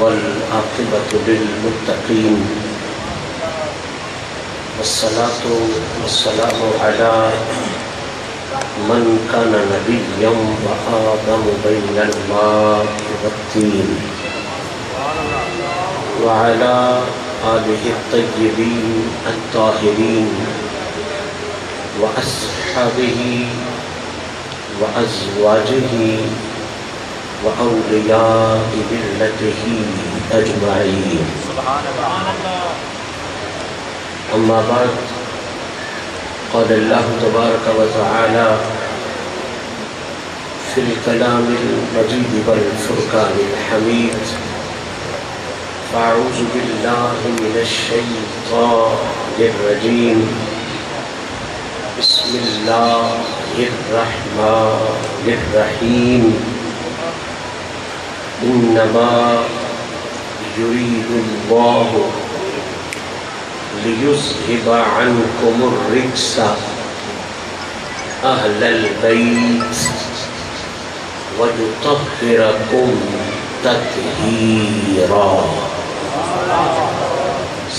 والعاقبة للمتقين والصلاة والسلام على من كان نبيا وآدم بين الماء والطين وعلى آله الطيبين الطاهرين وأصحابه وأزواجه وأولياء ملته أجمعين. أما بعد، قال الله تبارك وتعالى في الكلام المجيد والفرقان الحميد: فأعوذ بالله من الشيطان الرجيم، بسم الله الرحمن الرحيم. إنما يريد الله ليذهب عنكم الرجس أهل البيت ويطهركم تطهيرا.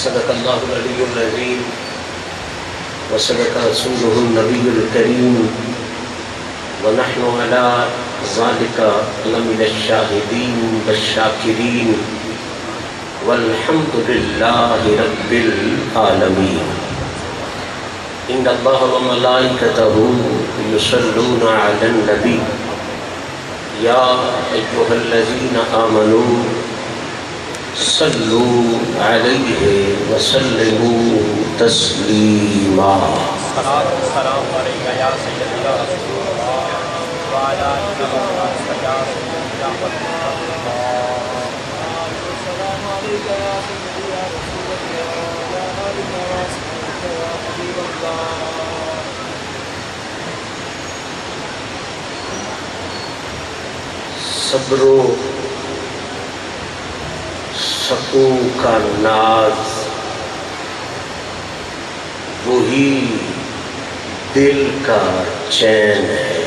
صدق الله العلي العظيم وصدق رسوله النبي الكريم، ونحن على ذلك لمن الشاهدين والشاكرين، والحمد لله رب العالمين. إن الله وملائكته يصلون على النبي يا أيها الذين آمنوا صلوا عليه وسلموا تسليما. السلام عليك يا سيدي يا رسول الله وعلى آلك وصحبك يا سيدي يا حبيب الله. السلام عليك يا سيدي يا رسول الله وعلى آلك وصحبك يا حبيب الله. صبر و سکون کا ناز وہی دل کا چین ہے.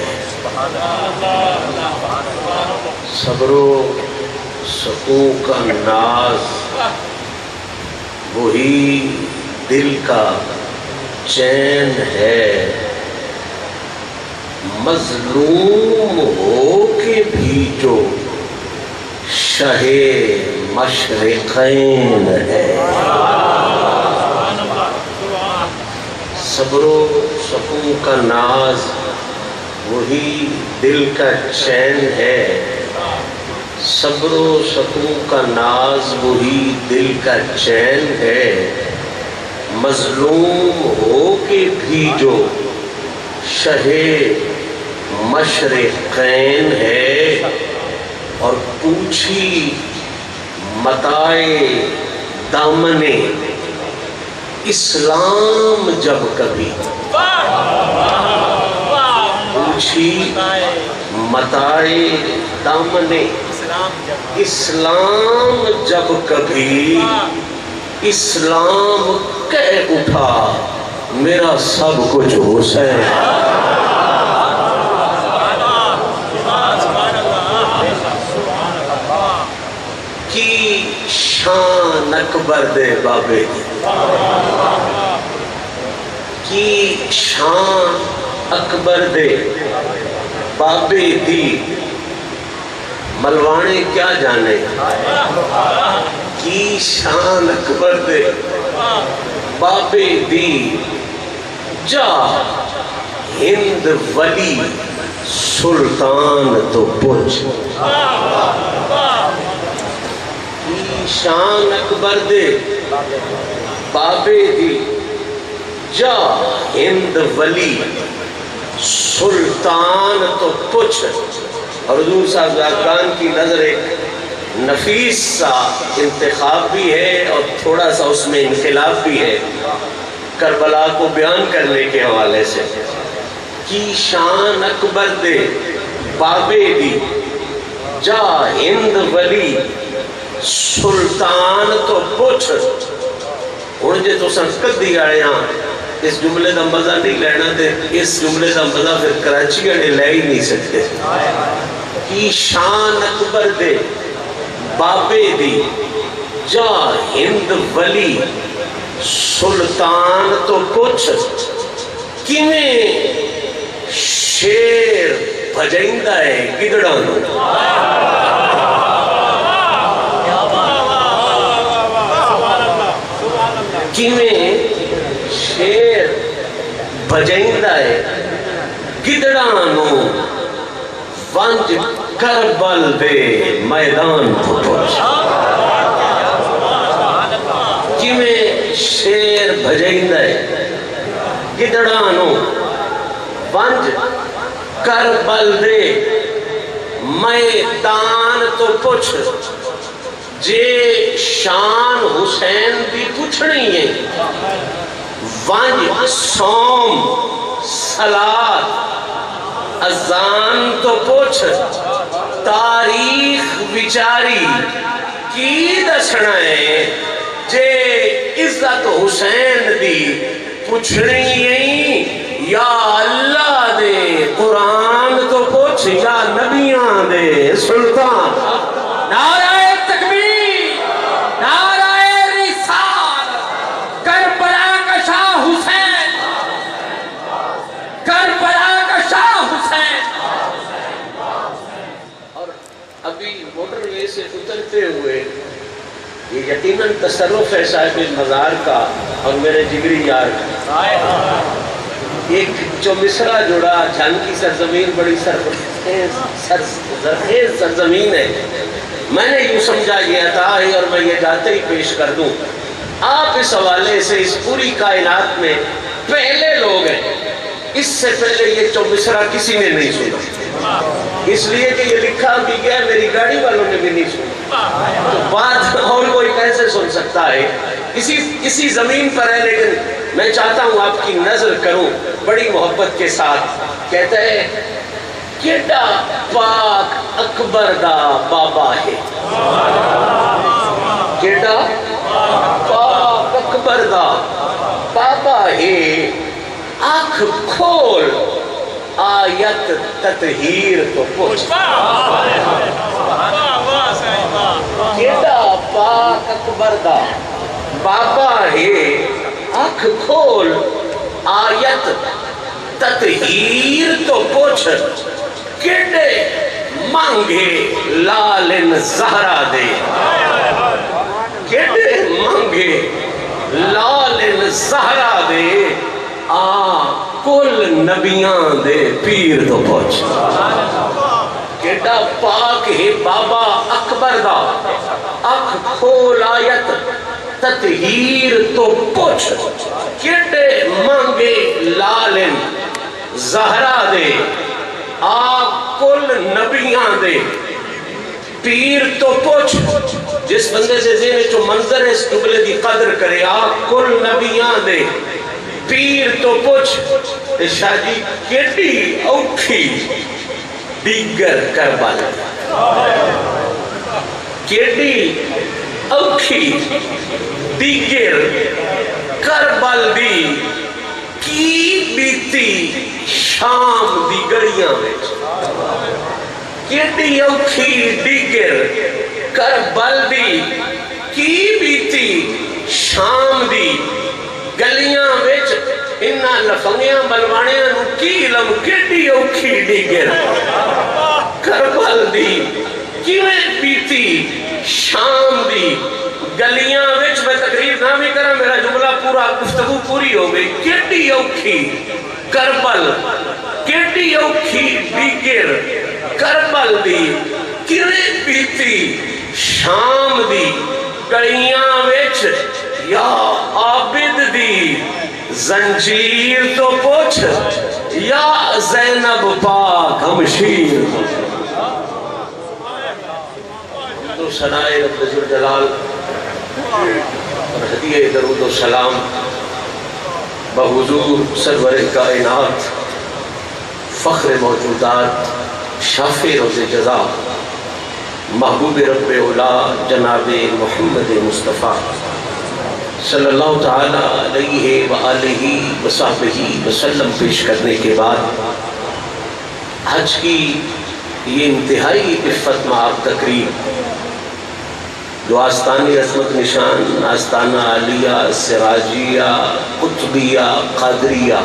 صبر و سکون کا ناز وہی دل کا چین ہے. مظلوم ہو کے بھی جو شہ مشرقین ہے. صبر و سکون کا ناز وہی دل کا چین ہے. صبر و سکون کا ناز وہی دل کا چین ہے. مظلوم ہو کے بھی جو شہ مشرقین ہے. اور پوچھی متائے دامن اسلام جب کبھی، پوچھی متائے دامن اسلام جب کبھی، اسلام کہہ اٹھا میرا سب کچھ حسین. کی شان اکبر دے بابے دی، کی شان اکبر دے بابے دی. ملوانے کیا جانے کی شان اکبر دے بابے دی. جا ہند ولی سلطان تو پوچھ، شان اکبر دے بابے دی. جا ہند ولی سلطان تو پوچھ. اور حضور صاحب زاکان کی نظر ایک نفیس سا انتخاب بھی ہے اور تھوڑا سا اس میں انقلاب بھی ہے کربلا کو بیان کرنے کے حوالے سے. کی شان اکبر دے بابے دی. جا ہند ولی سلطان تو پوچھ. ہوں جی تو کدی آئے ہاں اس جملے کا مزہ نہیں لینا تے اس جملے کا مزہ پھر کراچی والے لے ہی نہیں سکتے. کی شان اکبر دے بابے دی جا ہند ولی سلطان تو پوچھ کیویں شیر بھجائندہ ہے گدڑاں نوں کیویں شیر بھجائندہ ہے گدڑاں نوں ونج کربل دے میدان پھوٹ کیویں شیر بھجائندہ ہے گدڑاں نوں ونج کربل دے میدان تو پوچھ جے شان حسین دی پوچھنی ہے ونج سوم صلات اذان تو پوچھ تاریخ وچاری کی دسنا ہے جے عزت حسین دی پوچھنی ہے یا اللہ دے قرآن تو پوچھ یا نبیان دے سلطان نعرہ تکبیر نعرہ رسالت کربلا کا شاہ حسین کربلا کا شاہ حسین اور ابھی موٹر وے سے اترتے ہوئے یہ یقیناً تصرف ہے صاحب مزار کا اور میرے جگری یار کا ایک جو مصرع جڑا جھنگ کی سرزمین بڑی زرخیز سرزمین ہے میں نے یوں سمجھا گیا تھا اور میں یہ جاتے ہی پیش کر دوں آپ اس حوالے سے اس پوری کائنات میں پہلے لوگ ہیں اس سے پہلے یہ جو مصرع کسی نے نہیں سنا اس لیے کہ یہ لکھا بھی گیا میری گاڑی والوں نے بھی نہیں سنا تو بات اور کوئی کیسے سن سکتا ہے اسی زمین پر ہے لیکن میں چاہتا ہوں آپ کی نظر کروں بڑی محبت کے ساتھ کہتا ہے کیڈا پاک اکبر دا بابا ہے کیڈا پاک اکبر دا بابا ہے آنکھ کھول آیت تطہیر تو پوچھ کیڈا پاک اکبر دا بابا ہے آنکھ کھول آیت تطہیر تو پوچھ کیڈے مانگے لالن زہرا دے کیڈے مانگے لالن زہرا دے آ کل نبیان دے پیر تو پوچھ کیڈا پاک ہے بابا اکبر دا اکھ کھول آیت تطہیر تو پوچھ کیڈے مانگے لالن زہرا دے آ کل نبیان دے پیر تو پوچھ جس بندے سے ذہن جو منظر ہے اس ٹکڑے دی قدر کرے آ کل نبیان دے پیر تو پوچھ شاہ جی کیڈی اوکھی دیگر کربل کیڈی اوکھی دیگر کربل دی کی بیتی شام دی گڑیاں میں کیڈی اوکھی دیگر کربل دی کی بیتی شام دی گلیاں وچ انہا لفنگیاں بلوانیاں نو کی علم کیڈی اوکھی دیگر کربل دی کیویں بیتی شام دی گلیاں وچ میں تقریر نہ بھی کرا میرا جملہ پورا گفتگو پوری ہو گئی کیڈی اوکھی کربل کیڈی اوکھی دیگر کربل دی کیویں بیتی شام دی گلیاں وچ یا عابد دی زنجیر تو پوچھ یا زینب پاک ہمشیر تو ثنائے رب ذوالجلال اور ہدیہ درود و سلام بحضور سرور کائنات فخر موجودات شافع روز جزا محبوب رب اولا جناب محمد مصطفیٰ صلی اللہ تعالی علیہ وآلہ وصحبہ وسلم پیش کرنے کے بعد حج کی یہ انتہائی عفت مآب تقریب جو آستانی عظمت نشان آستانہ عالیہ، سراجیہ، قطبیہ، قادریہ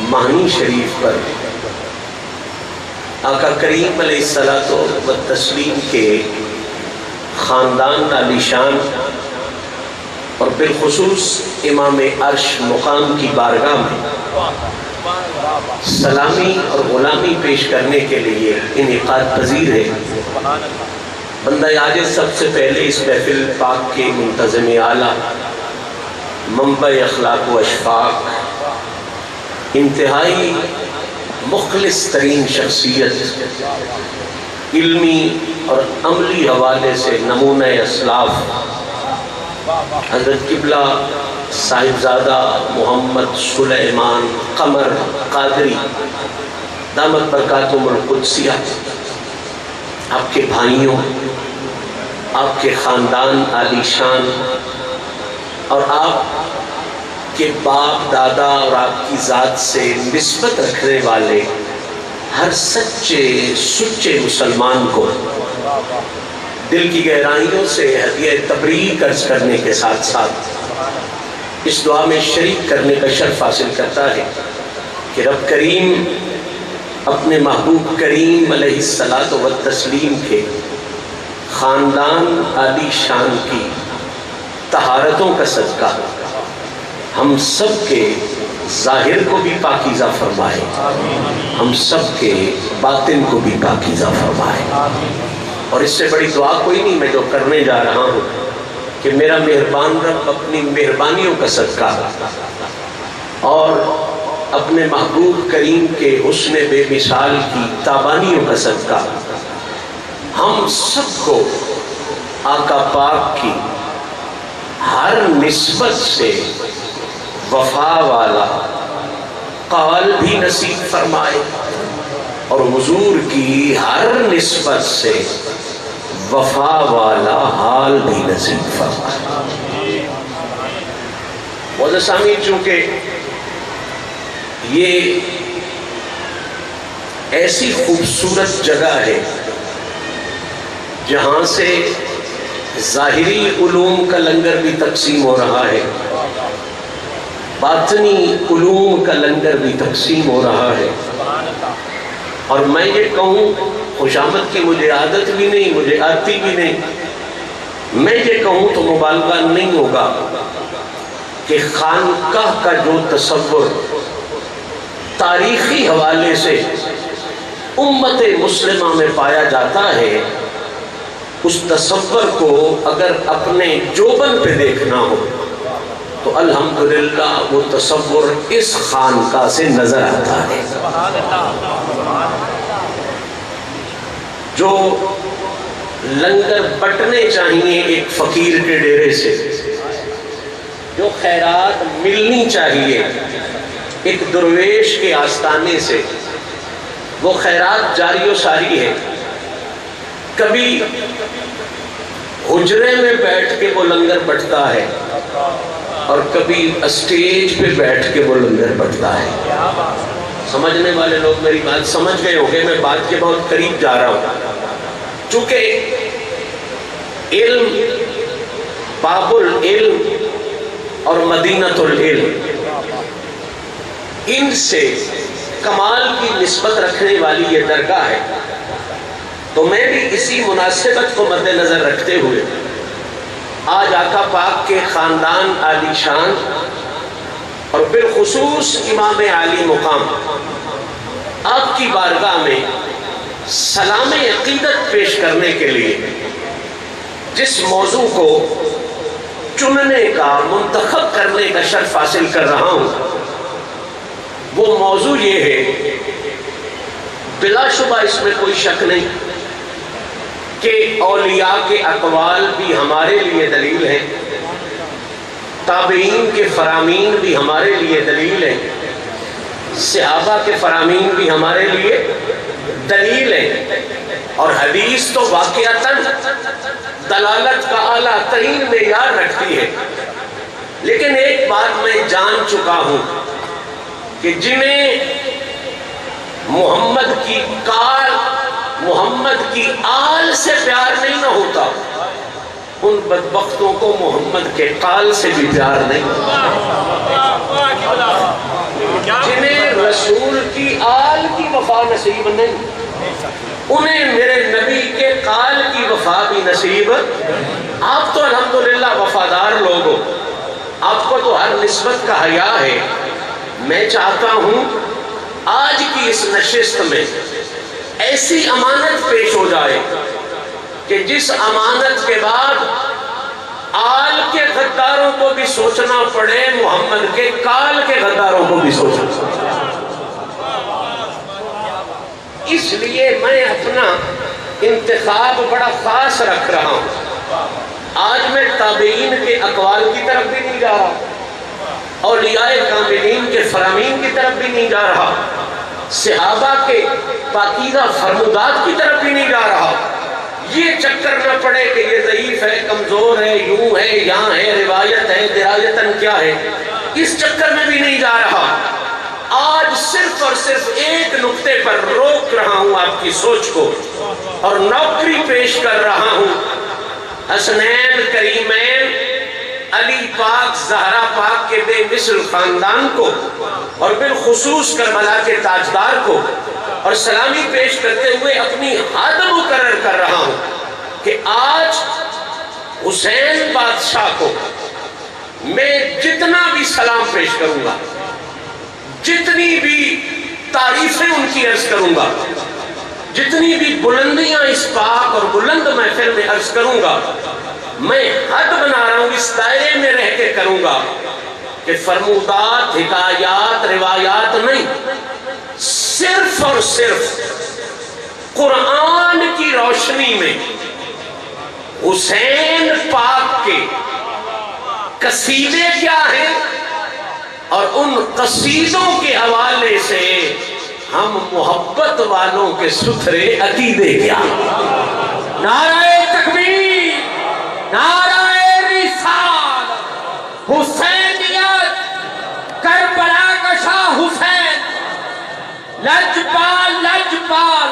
مہنی شریف پر آقا کریم علیہ الصلوۃ والتسلیم کے خاندان عالی شان اور بالخصوص امام عرش مقام کی بارگاہ میں سلامی اور غلامی پیش کرنے کے لیے انعقاد پذیر ہے۔ بندہ عاجز سب سے پہلے اس محفل پاک کے منتظم اعلیٰ، منبع اخلاق و اشفاق، انتہائی مخلص ترین شخصیت، علمی اور عملی حوالے سے نمونہ اسلاف حضرت قبلہ صاحبزادہ محمد سلیمان قمر قادری دامت برکاتہم القدسیہ، آپ کے بھائیوں، آپ کے خاندان عالی شان اور آپ کے باپ دادا اور آپ کی ذات سے نسبت رکھنے والے ہر سچے مسلمان کو دل کی گہرائیوں سے ہدیہ تبریک عرض کرنے کے ساتھ ساتھ اس دعا میں شریک کرنے کا شرف حاصل کرتا ہے کہ رب کریم اپنے محبوب کریم علیہ الصلاۃ والتسلیم کے خاندان عالی شان کی طہارتوں کا صدقہ ہم سب کے ظاہر کو بھی پاکیزہ فرمائے، ہم سب کے باطن کو بھی پاکیزہ فرمائے۔ اور اس سے بڑی دعا کوئی نہیں میں جو کرنے جا رہا ہوں کہ میرا مہربان رب اپنی مہربانیوں کا صدقہ اور اپنے محبوب کریم کے حسن بے مثال کی تابانیوں کا صدقہ ہم سب کو آقا پاک کی ہر نسبت سے وفا والا قول بھی نصیب فرمائے اور حضور کی ہر نسبت سے وفا والا حال بھی نصیب فرمائے۔ معزز سامعین، چونکہ یہ ایسی خوبصورت جگہ ہے جہاں سے ظاہری علوم کا لنگر بھی تقسیم ہو رہا ہے، باطنی علوم کا لنگر بھی تقسیم ہو رہا ہے، اور میں یہ کہوں خوش آمد کی مجھے عادت بھی نہیں، مجھے آتی بھی نہیں، میں یہ کہوں تو مبالغہ نہیں ہوگا کہ خانقاہ کا جو تصور تاریخی حوالے سے امت مسلمہ میں پایا جاتا ہے، اس تصور کو اگر اپنے جوبن پہ دیکھنا ہو تو الحمدللہ وہ تصور اس خانقاہ سے نظر آتا ہے۔ جو لنگر بٹنے چاہیے ایک فقیر کے ڈیرے سے، جو خیرات ملنی چاہیے ایک درویش کے آستانے سے، وہ خیرات جاری و ساری ہے۔ کبھی حجرے میں بیٹھ کے وہ لنگر بٹتا ہے اور کبھی اسٹیج پہ بیٹھ کے وہ لنگر بٹتا ہے۔ سمجھنے والے لوگ میری بات سمجھ گئے ہوں گے، میں بات کے بہت قریب جا رہا ہوں۔ چونکہ علم، باب العلم اور مدینۃ العلم، ان سے کمال کی نسبت رکھنے والی یہ درگاہ ہے، تو میں بھی اسی مناسبت کو مد نظر رکھتے ہوئے آج آقا پاک کے خاندان عالی شان اور بالخصوص امام عالی مقام آپ کی بارگاہ میں سلام عقیدت پیش کرنے کے لیے جس موضوع کو چننے کا، منتخب کرنے کا شرف حاصل کر رہا ہوں، وہ موضوع یہ ہے، بلا شبہ اس میں کوئی شک نہیں کہ اولیاء کے اقوال بھی ہمارے لیے دلیل ہیں، تابعین کے فرامین بھی ہمارے لیے دلیل ہیں، صحابہ کے فرامین بھی ہمارے لیے دلیل ہیں، اور حدیث تو واقعتاً دلالت کا اعلیٰ ترین معیار رکھتی ہے۔ لیکن ایک بات میں جان چکا ہوں کہ جنہیں محمد کی کال، محمد کی آل سے پیار نہیں نہ ہوتا، ان بدبختوں کو محمد کے قال سے بھی پیار نہیں، جنہیں رسول کی آل کی وفا نصیب نہیں، انہیں میرے نبی کے قال کی وفا بھی نصیب۔ آپ تو الحمدللہ وفادار لوگ ہو، آپ کو تو ہر نسبت کا حیا ہے۔ میں چاہتا ہوں آج کی اس نشست میں ایسی امانت پیش ہو جائے کہ جس امانت کے بعد آل کے غداروں کو بھی سوچنا پڑے، محمد کے قال کے غداروں کو بھی سوچنا پڑے۔ اس لیے میں اپنا انتخاب بڑا خاص رکھ رہا ہوں۔ آج میں تابعین کے اقوال کی طرف بھی نہیں جا رہا، اولیاء کاملین کے فرامین کی طرف بھی نہیں جا رہا، صحابہ کے پاکیزہ فرمودات کی طرف بھی نہیں جا رہا۔ یہ چکر نہ پڑے کہ یہ ضعیف ہے، کمزور ہے، یوں ہے، یہاں ہے، روایت ہے، درایتاً کیا ہے، اس چکر میں بھی نہیں جا رہا۔ آج صرف اور صرف ایک نقطے پر روک رہا ہوں آپ کی سوچ کو، اور نوکری پیش کر رہا ہوں حسنین کریمین علی پاک زہرا پاک کے بے مثل خاندان کو، اور بالخصوص کربلا کے تاجدار کو، اور سلامی پیش کرتے ہوئے اپنی حد مقرر کر رہا ہوں کہ آج حسین بادشاہ کو میں جتنا بھی سلام پیش کروں گا، جتنی بھی تعریفیں ان کی عرض کروں گا، جتنی بھی بلندیاں اس پاک اور بلند محفل میں عرض کروں گا، میں حد بنا رہا ہوں، اس دائرے میں رہ کے کروں گا کہ فرمودات، حکایات، روایات نہیں، صرف اور صرف قرآن کی روشنی میں حسین پاک کے قصیدے کیا ہیں اور ان قصیدوں کے حوالے سے ہم محبت والوں کے ستھرے عقیدے کیا۔ نعرہ تکبیر، نعرہ رسالت، حسینیت، کربلا کا شاہ حسین، لجپال لجپال،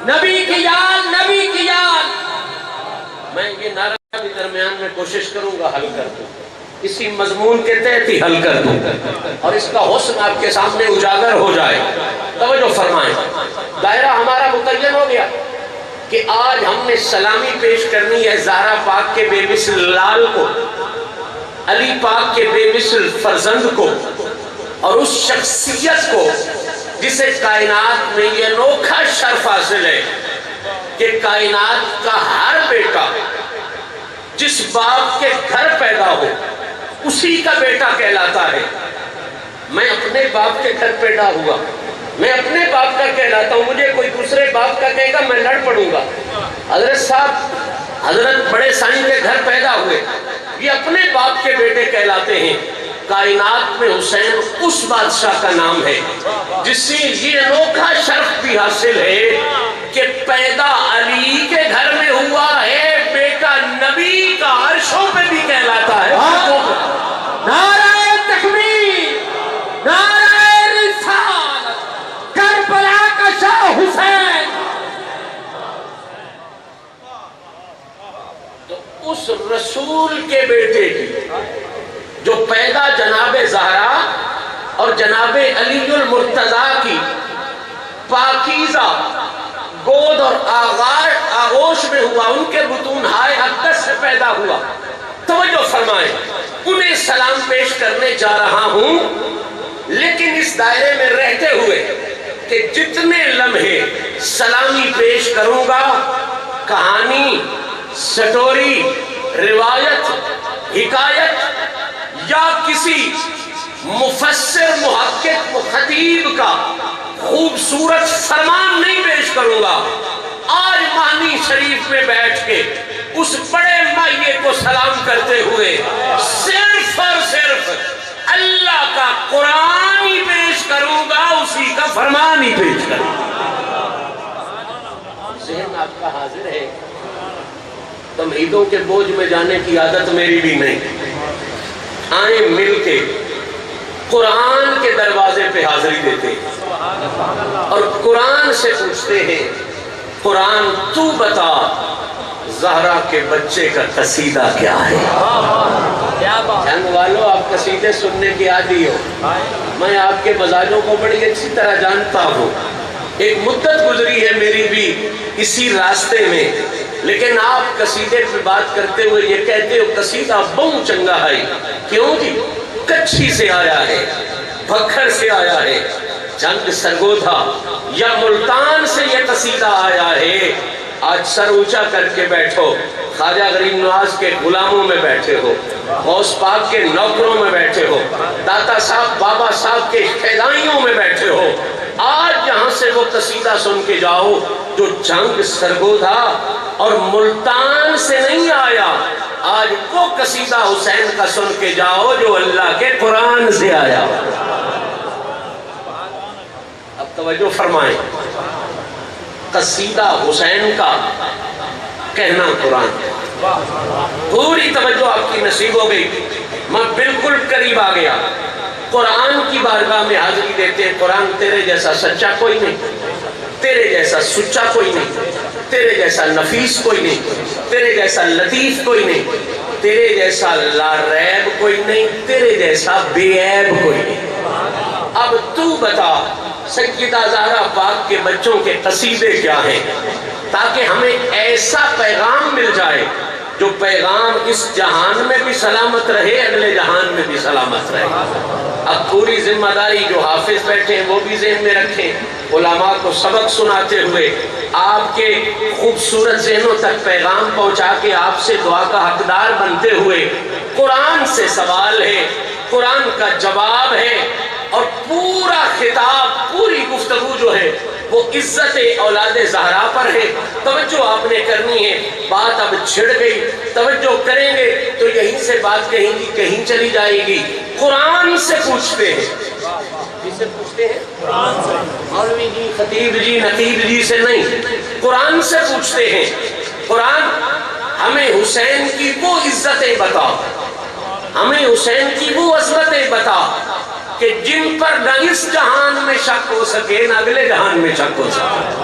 نبی کی یاد، نبی کی یاد۔ میں یہ نعرہ بھی درمیان میں کوشش کروں گا حل کر دوں، اسی مضمون کے تحت ہی حل کر دوں، اور اس کا حسن آپ کے سامنے اجاگر ہو جائے۔ توجہ فرمائیں، دائرہ ہمارا متعین ہو گیا کہ آج ہم نے سلامی پیش کرنی ہے زہرا پاک کے بے مثل لال کو، علی پاک کے بے مثل فرزند کو، اور اس شخصیت کو جسے کائنات میں یہ انوکھا شرف حاصل ہے کہ کائنات کا ہر بیٹا جس باپ کے گھر پیدا ہو اسی کا بیٹا کہلاتا ہے۔ میں اپنے باپ کے گھر پیدا ہوا، میں اپنے باپ کا کہلاتا ہوں، مجھے کوئی دوسرے باپ کا کہے گا میں لڑ پڑوں گا۔ حضرت صاحب حضرت بڑے سائیں کے گھر پیدا ہوئے، یہ اپنے باپ کے بیٹے کہلاتے ہیں۔ کائنات میں حسین اس بادشاہ کا نام ہے جس سے یہ انوکھا شرف بھی حاصل ہے کہ پیدا علی کے گھر میں ہوا ہے، بیٹا نبی کا عرشوں پہ بھی کہلاتا ہے۔ نعرہ تکبیر، نعرہ رسالت، کربلا کا شاہ حسین۔ تو اس رسول کے بیٹے کی جو پیدا جناب زہرا اور جناب علی المرتضیٰ کی پاکیزہ گود اور آغوش میں ہوا، ان کے بطون ہائے اقدس سے پیدا ہوا۔ توجہ فرمائیں، انہیں سلام پیش کرنے جا رہا ہوں، لیکن اس دائرے میں رہتے ہوئے کہ جتنے لمحے سلامی پیش کروں گا، کہانی، سٹوری، روایت، حکایت یا کسی مفسر، محقق، خطیب کا خوبصورت فرمان نہیں پیش کروں گا۔ آج مانی شریف میں بیٹھ کے اس بڑے مائیے کو سلام کرتے ہوئے صرف اور صرف اللہ کا قرآن ہی پیش کروں گا، اسی کا فرمان ہی پیش کروں گا۔ ذہن آپ کا حاضر ہے؟ تمہیدوں کے بوجھ میں جانے کی عادت میری بھی نہیں۔ آئیں مل کے قرآن کے دروازے پہ حاضری دیتے ہیں اور قرآن سے پوچھتے ہیں، قرآن تو بتا زہرا کے بچے کا قصیدہ کیا ہے؟ کیا بات جنگ والوں، آپ قصیدے سننے کی عادی ہو، میں آپ کے مزاجوں کو بڑی اچھی طرح جانتا ہوں۔ ایک مدت گزری ہے میری بھی اسی راستے میں، لیکن آپ قصیدے پہ بات کرتے ہوئے یہ کہتے ہو قصیدہ بہت چنگا ہے۔ کیوں جی؟ کچھی سے آیا ہے، بکھر سے آیا ہے، جنگ سرگودھا یا ملتان سے یہ قصیدہ آیا ہے۔ آج سر اونچا کر کے بیٹھو، خواجہ غریب نواز کے غلاموں میں بیٹھے ہو، غوث پاک کے نوکروں میں بیٹھے ہو، داتا صاحب بابا صاحب کے فدائیوں میں بیٹھے ہو، آج یہاں سے وہ قصیدہ سن کے جاؤ جو جنگ سرگودھا اور ملتان سے نہیں آیا۔ آج وہ قصیدہ حسین کا سن کے جاؤ جو اللہ کے قرآن سے آیا۔ اب توجہ فرمائیں، قصیدہ حسین کا کہنا قرآن ہے۔ پوری توجہ آپ کی نصیب ہو گئی، میں بالکل قریب آ گیا۔ قرآن کی بارگاہ میں حاضری دیتے ہیں، قرآن تیرے جیسا سچا کوئی نہیں، تیرے جیسا سچا کوئی نہیں، تیرے جیسا نفیس کوئی نہیں، تیرے جیسا لطیف کوئی نہیں، تیرے جیسا لا ریب کوئی نہیں، تیرے جیسا بے عیب کوئی نہیں۔ اب تو بتا سیدہ زہرا پاک کے بچوں کے قصیدے کیا ہیں، تاکہ ہمیں ایسا پیغام مل جائے جو پیغام اس جہان میں بھی سلامت رہے، اگلے جہان میں بھی سلامت رہے۔ اب پوری ذمہ داری جو حافظ بیٹھے ہیں وہ بھی ذہن میں رکھیں، علماء کو سبق سناتے ہوئے آپ کے خوبصورت ذہنوں تک پیغام پہنچا کے آپ سے دعا کا حقدار بنتے ہوئے قرآن سے سوال ہے، قرآن کا جواب ہے، اور پورا خطاب پوری گفتگو جو ہے وہ عزت اولاد زہرا پر ہے۔ توجہ آپ نے کرنی ہے، بات اب چھڑ گئی، توجہ کریں گے تو یہیں سے بات کہیں گی کہیں چلی جائے گی۔ قرآن سے پوچھتے ہیں، کس سے پوچھتے ہیں؟ قرآن سے۔ مولوی جی، خطیب جی، نقیب جی سے نہیں، قرآن سے پوچھتے ہیں۔ قرآن ہمیں حسین کی وہ عزتیں بتا، ہمیں حسین کی وہ عظمتیں بتا کہ جن پر نہ اس جہان میں شک ہو سکے نہ اگلے جہان میں شک ہو سکے۔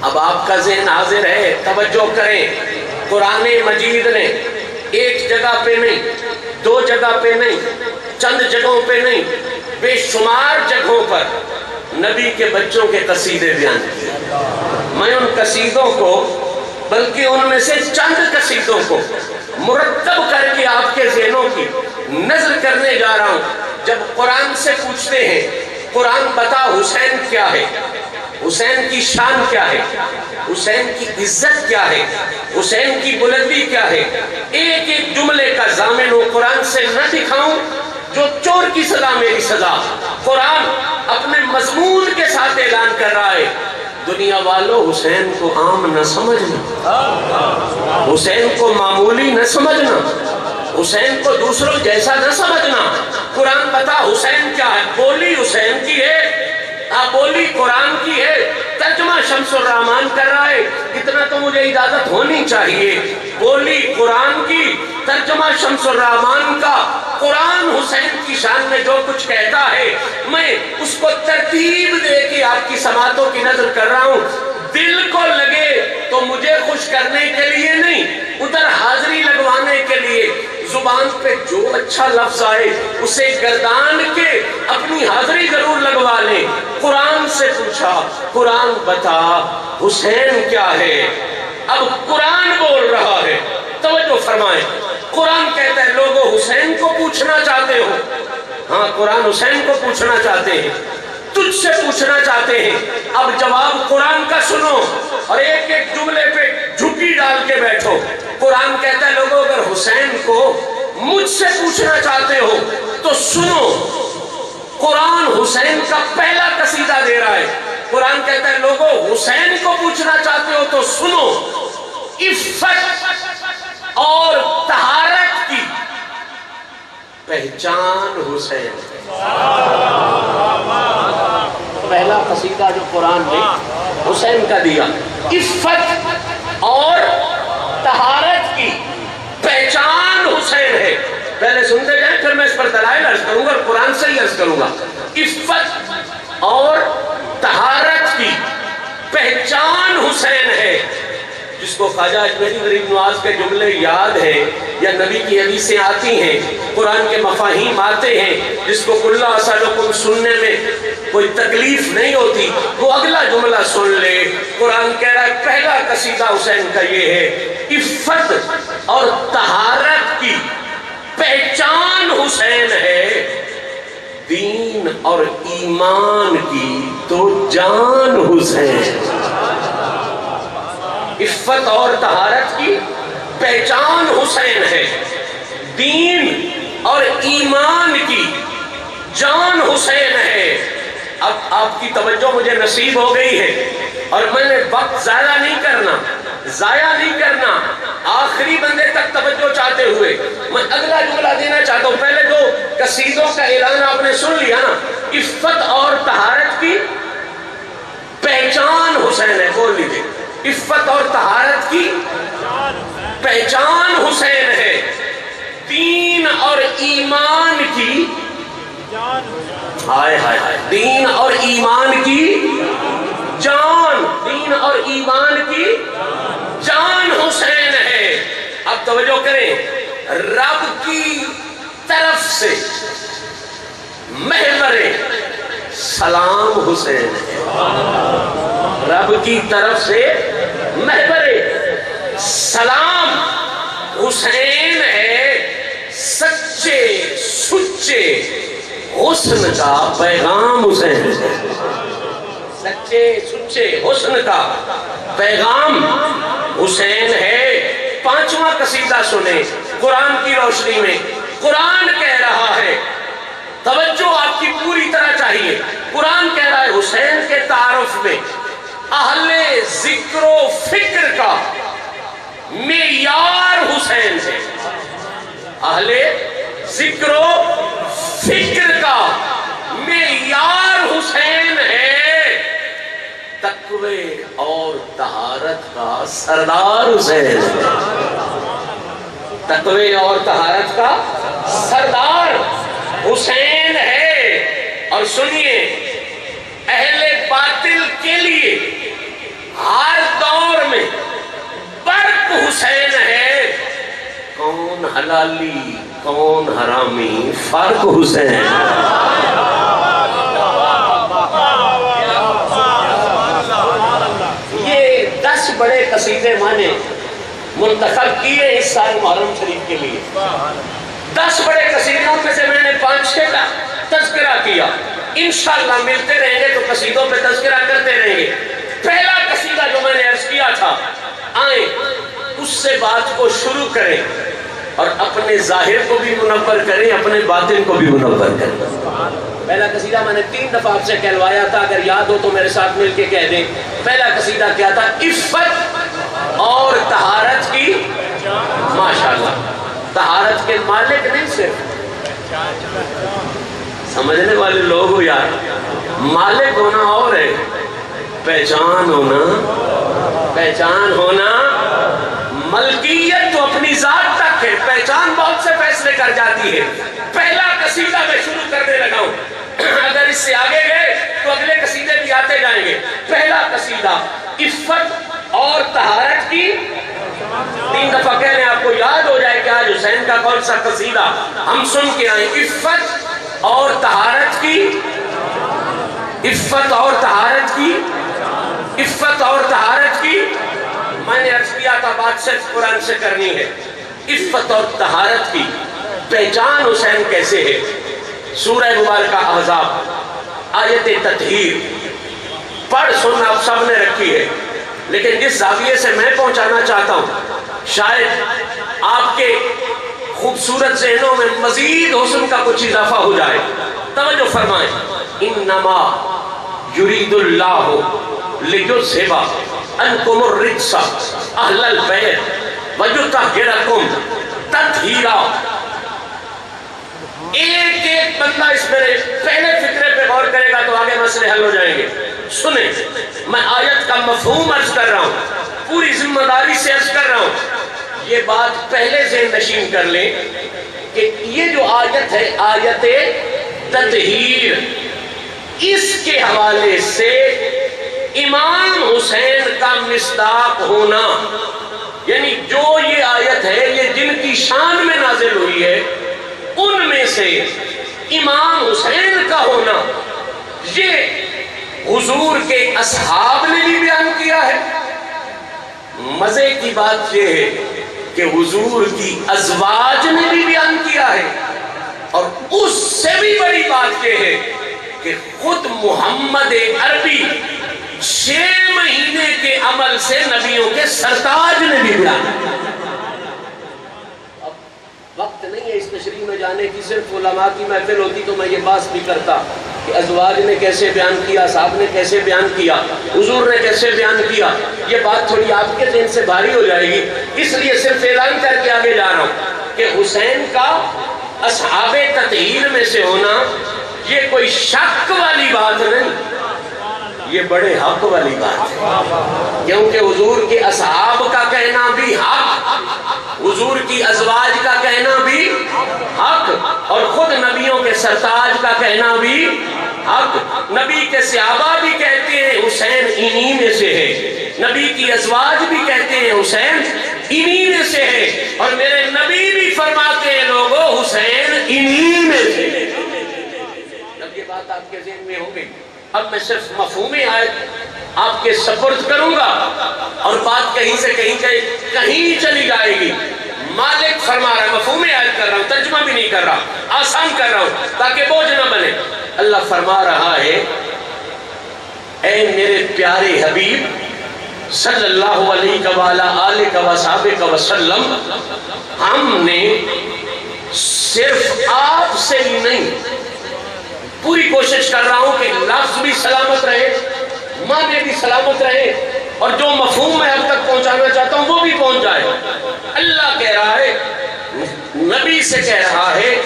اب آپ کا ذہن حاضر ہے، توجہ کریں۔ قرآن مجید نے ایک جگہ پہ نہیں، دو جگہ پہ نہیں، چند جگہوں پہ نہیں، بے شمار جگہوں پر نبی کے بچوں کے قصیدے بیان کیے۔ میں ان قصیدوں کو، بلکہ ان میں سے چند قصیدوں کو مرتب کر کے آپ کے ذہنوں کی نظر کرنے جا رہا ہوں۔ جب قرآن سے پوچھتے ہیں قرآن بتا حسین کیا ہے، حسین کی شان کیا ہے، حسین کی عزت کیا ہے، حسین کی بلندی کیا ہے، ایک ایک جملے کا ضامن ہو قرآن سے نہ دکھاؤں جو چور کی سزا میری سزا۔ قرآن اپنے مضمون کے ساتھ اعلان کر رہا ہے، دنیا والوں حسین کو عام نہ سمجھنا، حسین کو معمولی نہ سمجھنا، حسین کو دوسروں جیسا نہ سمجھنا۔ قرآن بتا حسین کیا ہے، بولی حسین کی ہے، بولی قرآن کی ہے، ترجمہ شمس الرحمان کر رہا ہے، اتنا تو مجھے اجازت ہونی چاہیے، بولی قرآن کی، ترجمہ شمس الرحمان کا۔ قرآن حسین کی شان میں جو کچھ کہتا ہے میں اس کو ترتیب دے کے آپ کی سماعتوں کی نظر کر رہا ہوں۔ دل کو لگے تو مجھے خوش کرنے کے لیے نہیں، ادھر حاضری لگوانے کے لیے، زبان پہ جو اچھا لفظ آئے اسے گردان کے اپنی حاضری ضرور لگوا لیں۔ قرآن سے پوچھا، قرآن بتا حسین کیا ہے۔ اب قرآن بول رہا ہے، توجہ فرمائیں۔ قرآن کہتا ہے لوگوں حسین کو پوچھنا چاہتے ہو، ہاں قرآن حسین کو پوچھنا چاہتے ہیں، تجھ سے پوچھنا چاہتے ہیں۔ اب جواب قرآن کا سنو اور ایک ایک جملے پہ جھکی ڈال کے بیٹھو۔ قرآن کہتا ہے لوگوں اگر حسین کو مجھ سے پوچھنا چاہتے ہو تو سنو، قرآن حسین کا پہلا قصیدہ دے رہا ہے۔ قرآن کہتا ہے لوگوں حسین کو پوچھنا چاہتے ہو تو سنو، عفت اور طہارت کی پہچان حسین۔ پہلا قصیدہ جو قرآن نے حسین کا دیا، عفت اور طہارت کی پہچان حسین ہے۔ پہلے سنتے جائیں پھر میں اس پر دلائل عرض کروں گا اور قرآن سے ہی عرض کروں گا۔ عفت اور طہارت کی پہچان حسین ہے، جس کو خواجہ اجمیری غریب نواز کے جملے یاد ہیں یا نبی کی حدیثیں آتی ہیں، قرآن کے مفاہیم آتے ہیں، جس کو کلّا اسألکم سننے میں کوئی تکلیف نہیں ہوتی، وہ اگلا جملہ سن لے۔ قرآن کہہ رہا ہے پہلا قصیدہ حسین کا یہ ہے، عفت اور طہارت کی پہچان حسین ہے، دین اور ایمان کی تو جان حسین۔ عفت اور طہارت کی پہچان حسین ہے، دین اور ایمان کی جان حسین ہے۔ اب آپ کی توجہ مجھے نصیب ہو گئی ہے اور میں نے وقت ضائع نہیں کرنا، آخری بندے تک توجہ چاہتے ہوئے میں اگلا جملہ دینا چاہتا ہوں۔ پہلے دو قصیدوں کا اعلان آپ نے سن لیا نا، عفت اور طہارت کی پہچان حسین ہے، بول لیجیے، عفت اور طہارت کی پہچان حسین ہے، دین اور ایمان کی ہائے ہائے ہائے، دین اور ایمان کی جان، دین اور ایمان کی جان حسین ہے۔ اب توجہ کریں، رب کی طرف سے محور سلام حسین ہے، رب کی طرف سے محور سلام حسین ہے، سچے سچے حسن کا پیغام حسین ہے، سچے سچے حسن کا پیغام حسین ہے۔ پانچواں قصیدہ سنیں قرآن کی روشنی میں، قرآن کہہ رہا ہے، توجہ آپ کی پوری طرح چاہیے، قرآن کہہ رہا ہے حسین کے تعارف میں اہل ذکر و فکر کا معیار حسین ہے، اہل ذکر و فکر کا معیار حسین ہے، تقوی اور طہارت کا سردار حسین ہے، تقوی اور طہارت کا سردار حسین ہے۔ اور سنیے، اہل باطل کے لیے ہر دور میں برق حسین ہے، کون حلالی کون حرامی فرق حسین۔ یہ 10 بڑے قصیدے میں نے منتخب کیے اس سال محرم شریف کے لیے، 10 بڑے قصیدوں میں سے میں نے 5-6 کا تذکرہ کیا، انشاءاللہ ملتے رہیں گے تو قصیدوں پہ تذکرہ کرتے رہیں گے۔ پہلا قصیدہ جو میں نے عرض کیا تھا، آئیں اس سے بات کو شروع کریں اور اپنے ظاہر کو بھی منور کریں، اپنے باطن کو بھی منور کریں۔ پہلا قصیدہ میں نے 3 دفعہ آپ سے کہلوایا تھا، اگر یاد ہو تو میرے ساتھ مل کے کہہ دیں۔ پہلا قصیدہ کیا تھا؟ عفت اور طہارت کی، ماشاءاللہ، طہارت کے مالک نہیں، صرف سمجھنے والے لوگ ہو یار، مالک ہونا اور ہے، پہچان ہونا ملکیت تو اپنی ذات تک ہے، پہچان بہت سے فیصلے کر جاتی ہے۔ پہلا قصیدہ میں شروع کرنے لگا ہوں، اگر اس سے آگے گئے تو اگلے قصیدے بھی آتے جائیں گے۔ پہلا قصیدہ عفت اور طہارت کی، 3 دفعہ کہہ لیں، آپ کو یاد ہو جائے کہ آج حسین کا کون سا قصیدہ ہم سن کے آئیں۔ عفت اور طہارت کی، عفت اور طہارت کی، عفت اور طہارت کی، میں نے عرض کیا تھا بات صرف قرآن سے کرنی ہے۔ عفت اور طہارت کی پہچان حسین کیسے ہے؟ سورہ مبارکہ احزاب آیت تطہیر پڑھ سن آپ سب نے رکھی ہے، لیکن جس زاویے سے میں پہنچانا چاہتا ہوں شاید آپ کے خوبصورت ذہنوں میں مزید حسن کا کچھ اضافہ ہو جائے۔ توجہ فرمائیں، انما یرید اللہ لیذھب عنکم الرجس اہل البیت ویطہرکم تطہیرا۔ ایک ایک بندہ اس میرے پہلے فکرے پہ غور کرے گا تو آگے مسئلے حل ہو جائیں گے۔ سنیں، میں آیت کا مفہوم عرض کر رہا ہوں، پوری ذمہ داری سے عرض کر رہا ہوں، یہ بات پہلے ذہن نشین کر لیں کہ یہ جو آیت ہے آیت تطہیر، اس کے حوالے سے امام حسین کا مصداق ہونا، یعنی جو یہ آیت ہے یہ جن کی شان میں نازل ہوئی ہے ان میں سے امام حسین کا ہونا، یہ حضور کے اصحاب نے بھی بیان کیا ہے۔ مزے کی بات یہ ہے کہ حضور کی ازواج نے بھی بیان کیا ہے، اور اس سے بھی بڑی بات یہ ہے کہ خود محمد عربی 6 مہینے کے عمل سے نبیوں کے سرتاج نے بھی بیان کیا۔ اب وقت نہیں ہے اس تشریح میں جانے کی، صرف علماء کی محفل ہوتی تو میں یہ بات بھی کرتا کہ ازواج نے کیسے بیان کیا، صاحب نے کیسے بیان کیا، حضور نے کیسے بیان کیا۔ یہ بات تھوڑی آپ کے ذہن سے بھاری ہو جائے گی، اس لیے صرف اعلان کر کے آگے جا رہا ہوں کہ حسین کا اصحاب تطہیر میں سے ہونا یہ کوئی شک والی بات نہیں، یہ بڑے حق والی بات ہے، کیونکہ حضور کے اصحاب کا کہنا بھی حق، حضور کی ازواج کا کہنا بھی حق، اور خود نبیوں کے سرتاج کا کہنا بھی حق۔ نبی کے صحابہ بھی کہتے ہیں حسین انہی میں سے ہے، نبی کی ازواج بھی کہتے ہیں حسین انہی میں سے ہے، اور میرے نبی بھی فرماتے ہیں لوگوں حسین انہی میں سے ہے۔ جب یہ بات آپ کے ذہن میں ہو گئی، اب میں صرف مفہوم آیت آپ کے سپرد کروں گا، اور بات کہیں سے کہیں چلی جائے گی۔ مالک فرما رہا ہے، مفہوم آیت کر رہا ہوں، ترجمہ بھی نہیں کر رہا، آسان کر رہا ہوں تاکہ بوجھ نہ بنے۔ اللہ فرما رہا ہے اے میرے پیارے حبیب صلی اللہ علیہ وآلہ وصحبہ وسلم، ہم نے صرف آپ سے ہی نہیں، پوری کوشش کر رہا ہوں کہ لفظ بھی سلامت رہے، معنی بھی سلامت رہے، اور جو مفہوم میں اب تک پہنچانا چاہتا ہوں وہ بھی پہنچ جائے۔ اللہ کہہ رہا ہے، نبی سے کہہ رہا ہے،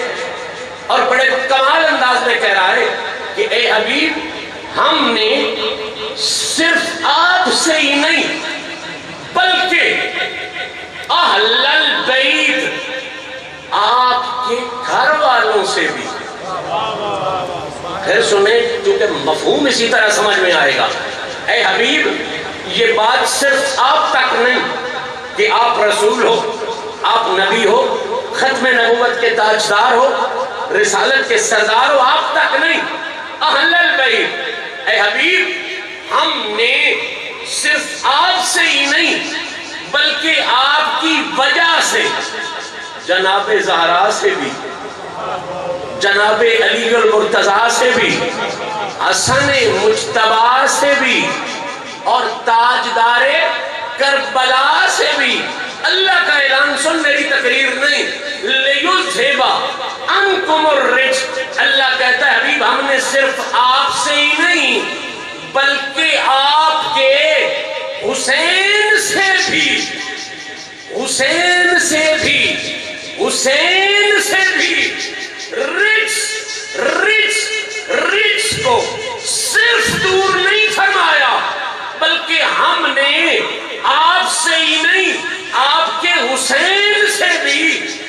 اور بڑے کمال انداز میں کہہ رہا ہے کہ اے حبیب ہم نے صرف آپ سے ہی نہیں بلکہ اہل البیت آپ کے گھر والوں سے بھی۔ پھر سنیں کیونکہ مفہوم اسی طرح سمجھ میں آئے گا۔ اے حبیب یہ بات صرف آپ تک نہیں کہ آپ رسول ہو، آپ نبی ہو، ختم نبوت کے تاجدار ہو، رسالت کے سردار ہو، آپ تک نہیں، اہل البیت۔ اے حبیب ہم نے صرف آپ سے ہی نہیں بلکہ آپ کی وجہ سے جناب زہرا سے بھی، جناب علی المرتضیٰ سے بھی، حسن مجتبیٰ سے بھی، اور تاجدار کربلا سے بھی۔ اللہ کا اعلان سن، میری تقریر نہیں، لِيُذْهِبَ عَنْكُمُ الرِّجْسَ۔ اللہ کہتا ہے حبیب ہم نے صرف آپ سے ہی نہیں بلکہ آپ کے حسین سے بھی، حسین سے بھی، حسین سے بھی رجس کو صرف دور نہیں فرمایا بلکہ ہم نے آپ سے ہی نہیں آپ کے حسین سے بھی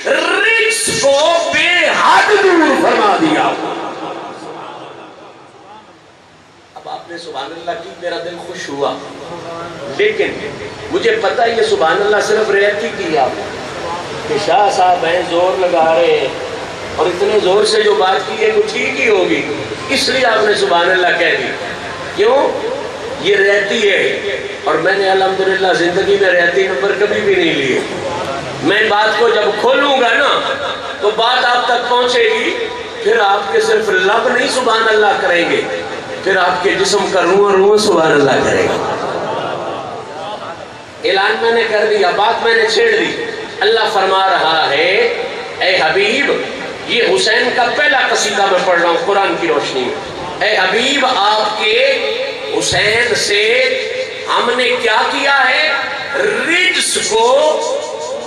رجس کو بے حد دور فرما دیا۔ اب آپ نے سبحان اللہ کی، میرا دل خوش ہوا، لیکن مجھے پتہ یہ سبحان اللہ صرف ریاتی کی آپ کہ شاہ صاحب ہیں زور لگا رہے ہیں، اور اتنے زور سے جو بات کی ہے وہ ٹھیک ہی ہوگی، اس لیے آپ نے سبحان اللہ کہہ دی۔ کیوں؟ یہ رہتی ہے، اور میں نے الحمدللہ زندگی میں رہتی نمبر کبھی بھی نہیں لیے۔ میں بات کو جب کھولوں گا نا تو بات آپ تک پہنچے گی، پھر آپ کے صرف لب نہیں سبحان اللہ کریں گے، پھر آپ کے جسم کا روح سبحان اللہ کرے گا۔ اعلان میں نے کر دیا، بات میں نے چھیڑ دی۔ اللہ فرما رہا ہے اے حبیب، یہ حسین کا پہلا قصیدہ میں پڑھ رہا ہوں قرآن کی روشنی میں۔ اے حبیب آپ کے حسین سے ہم نے کیا کیا ہے؟ رجس کو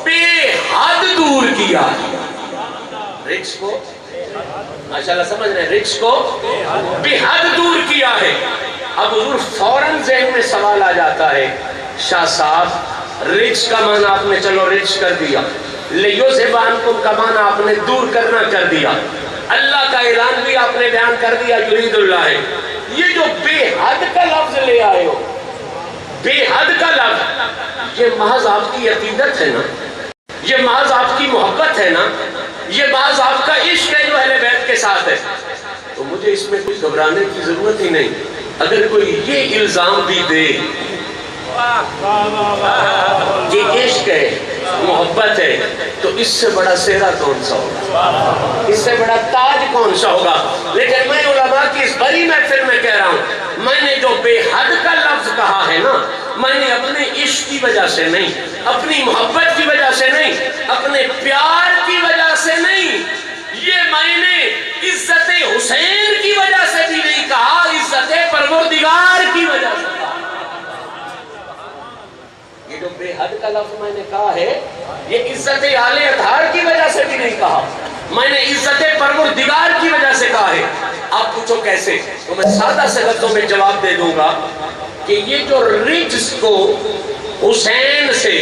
بے حد دور کیا۔ رجس کو ماشاءاللہ سمجھ رہے ہیں، رجس کو بے حد دور کیا ہے۔ اب حضور فوراً ذہن میں سوال آ جاتا ہے، شاہ صاحب رجس کا معنی آپ نے چلو رجس کر دیا، لِيُذْهِبَ عَنْكُمْ کا معنی آپ نے دور کرنا کر دیا، اللہ کا اعلان بھی آپ نے بیان کر دیا یرید اللہ ہے، یہ جو بے حد کا لفظ لے آئے ہو، بے حد کا لفظ، یہ محض آپ کی عقیدت ہے نا، یہ محض آپ کی محبت ہے نا، یہ محض آپ کا عشق ہے جو اہل بیت کے ساتھ ہے، تو مجھے اس میں کچھ گھبرانے کی ضرورت ہی نہیں۔ اگر کوئی یہ الزام بھی دے کہ عشق ہے، محبت ہے، تو اس سے بڑا سہرا کون سا ہوگا، اس سے بڑا تاج کون سا ہوگا؟ لیکن میں علماء کی اس بڑی محفل میں کہہ رہا ہوں، میں نے جو بے حد کا لفظ کہا ہے نا، میں نے اپنے عشق کی وجہ سے نہیں، اپنی محبت کی وجہ سے نہیں، اپنے پیار کی وجہ سے نہیں، یہ میں نے عزت حسین کی وجہ سے بھی نہیں کہا، عزت پروردگار کی وجہ سے کہا۔ یہ جو بے حد کا لفظ میں نے کہا ہے، یہ عزت آل اطہار کی وجہ سے بھی نہیں کہا، میں نے عزت پروردگار کی وجہ سے کہا ہے۔ آپ پوچھو کیسے، تو میں سادہ سے لفظوں میں جواب دے دوں گا کہ یہ جو رجس کو حسین سے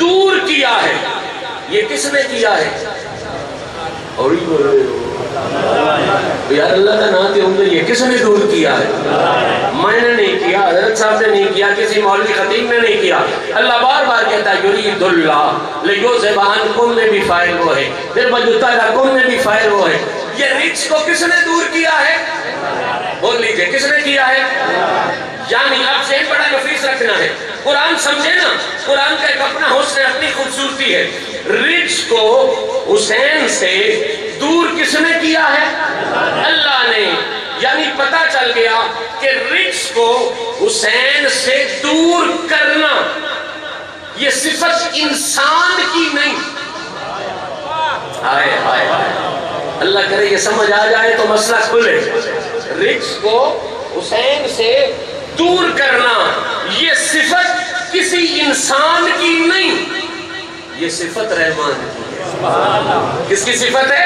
دور کیا ہے، یہ کس نے کیا ہے؟ اور ہی بول رہے ہو یار، اللہ کا نام دے ہوں گے، یہ کس نے دور کیا ہے؟ میں نے نہیں کیا، حضرت صاحب نے نہیں کیا، کسی مولوی خطیب نے نہیں کیا۔ اللہ بار بار کہتا ہے یرید اللہ لیذہب عنکم میں بھی فائل وہ ہے، پھر ویطہرکم میں بھی فائل وہ ہے۔ یہ رجس کو کس نے دور کیا ہے؟ بول لیجئے کس نے کیا ہے؟ یعنی آپ ذہن بڑا نفیس رکھنا ہے، قرآن سمجھے نا، قرآن کا ایک اپنا حسن، اپنی خوبصورتی ہے۔ رجس کو حسین سے دور کس نے کیا ہے؟ اللہ نے۔ یعنی پتہ چل گیا کہ رجس کو حسین سے دور کرنا یہ صفت انسان کی نہیں۔ ہائے ہائے اللہ کرے یہ سمجھ آ جائے تو مسئلہ کھلے۔ رجس کو حسین سے دور کرنا یہ صفت کسی انسان کی نہیں، یہ صفت رحمان کی ہے۔ کس کی صفت ہے؟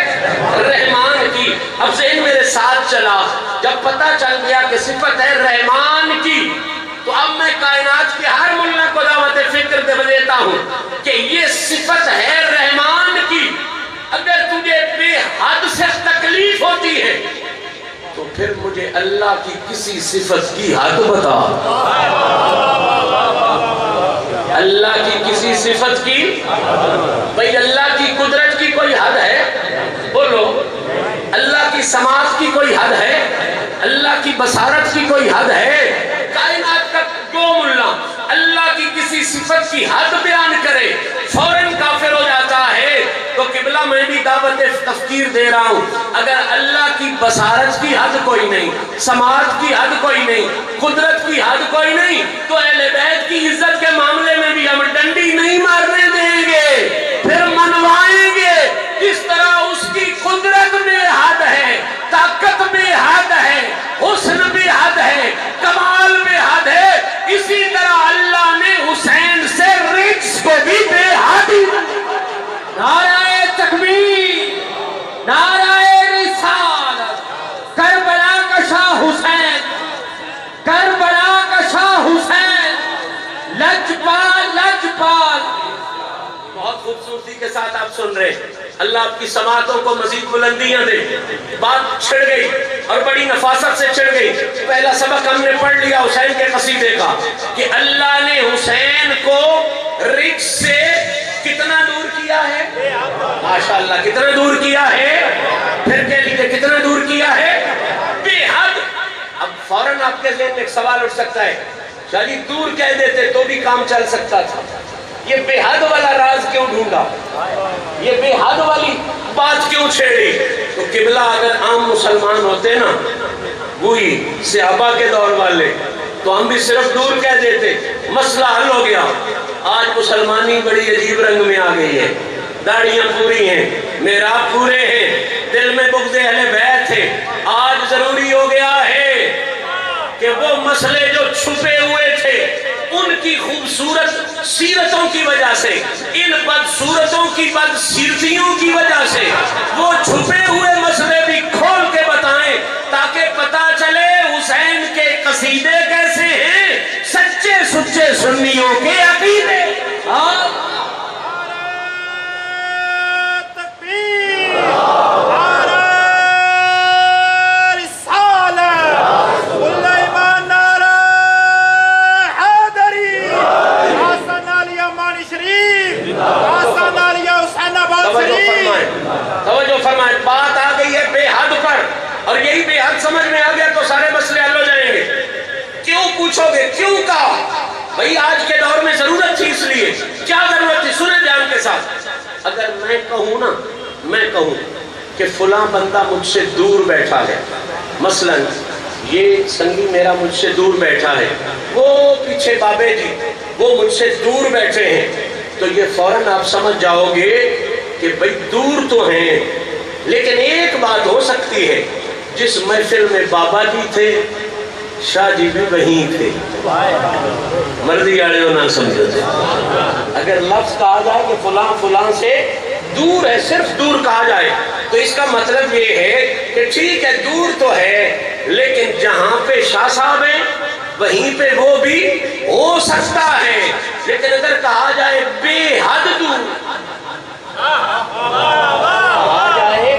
رحمان کی۔ اب ذہن میرے ساتھ چلا، جب پتہ چل گیا کہ صفت ہے رحمان کی، تو اب میں کائنات کے ہر ملہ کو دعوت فکر دے دیتا ہوں کہ یہ صفت ہے رحمان کی۔ اگر تجھے بے حد سے تکلیف ہوتی ہے تو پھر مجھے اللہ کی کسی صفت کی حد بتا۔ اللہ کی کسی صفت کی، بھئی اللہ کی قدرت کی کوئی حد ہے؟ بولو۔ اللہ کی سماعت کی کوئی حد ہے؟ اللہ کی بصارت کی کوئی حد ہے؟ کائنات کا دو ملا اللہ کی کسی صفت کی حد بیان کرے فوراً کافر ہو جاتا ہے۔ تو قبلہ میں بھی دعوت تفکیر دے رہا ہوں، اگر اللہ کی بصارت کی حد کوئی نہیں، سماعت کی حد کوئی نہیں، قدرت کی حد کوئی نہیں، تو اہل بیت کی عزت کے معاملے میں بھی ہم ڈنڈی نہیں مارنے دیں گے، پھر منوائیں گے۔ اس طرح اس کی قدرت بے حد ہے، طاقت بے حد ہے، حسن بے حد ہے، کمال بے حد ہے، اسی طرح اللہ نے حسین سے رجس کو بھی بے حد ہی۔ نعرہ تکبیر، نعرہ رسالت، کربلا کا شاہ حسین، کربلا کا شاہ حسین، لجپال لجپال۔ بہت خوبصورتی کے ساتھ آپ سن رہے ہیں، اللہ آپ کی سماعتوں کو مزید بلندیاں دے۔ بات چھڑ گئی اور بڑی نفاست سے چھڑ گئی۔ پہلا سبق ہم نے پڑھ لیا حسین کے قصیدے کا کہ اللہ نے حسین کو رجس سے کتنا دور کیا ہے؟ ماشاءاللہ کتنا دور کیا ہے؟ پھر کہہ لیجئے کتنا دور کیا ہے؟ بے حد۔ اب فوراً آپ کے ذہن میں ایک سوال اٹھ سکتا ہے، شاہ جی دور کہہ دیتے تو بھی کام چل سکتا تھا، یہ بے حد والا راز کیوں ڈھونڈا، یہ بے حد والی بات کیوں چھیڑی؟ تو قبلہ اگر عام مسلمان ہوتے نا، وہی صحابہ کے دور والے، تو ہم بھی صرف دور کہہ دیتے، مسئلہ حل ہو گیا۔ آج مسلمانی بڑی عجیب رنگ میں آ گئی ہے، داڑیاں پوری ہیں، محراب پورے ہیں، دل میں بغض اہل بیت ہے۔ آج ضروری ہو گیا ہے کہ وہ مسئلے جو چھپے ہوئے تھے ان کی خوبصورت سیرتوں کی وجہ سے، ان بدصورتوں کی بدسیرتیوں کی وجہ سے وہ چھپے ہوئے مسئلے بھی کھول کے بتائیں، تاکہ پتہ چلے حسین کے قصیدے کیسے ہیں، سچے سچے سنیوں کے عقیدے۔ دور میں ضرورت تھی، اس لیے کیا ضرورت تھی؟ سنیں دھیان کے ساتھ. اگر میں کہوں کہ فلاں بندہ مجھ سے دور بیٹھا ہے، مثلا یہ سنگی میرا مجھ سے دور بیٹھا ہے، وہ پیچھے بابے جی وہ مجھ سے دور بیٹھے ہیں، تو یہ فوراً آپ سمجھ جاؤ گے کہ بھئی دور تو ہیں، لیکن ایک بات ہو سکتی ہے، جس محفل میں بابا جی تھے شاہ جی بھی وہیں تھے. مرضی آڑے ہو نہ سمجھو تھے. اگر لفظ کہا جائے کہ فلاں فلاں سے دور ہے، صرف دور کہا جائے، تو اس کا مطلب یہ ہے کہ ٹھیک ہے دور تو ہے، لیکن جہاں پہ شاہ صاحب ہیں وہیں پہ وہ بھی ہو سکتا ہے. لیکن اگر کہا جائے بے حد دور، کہا جائے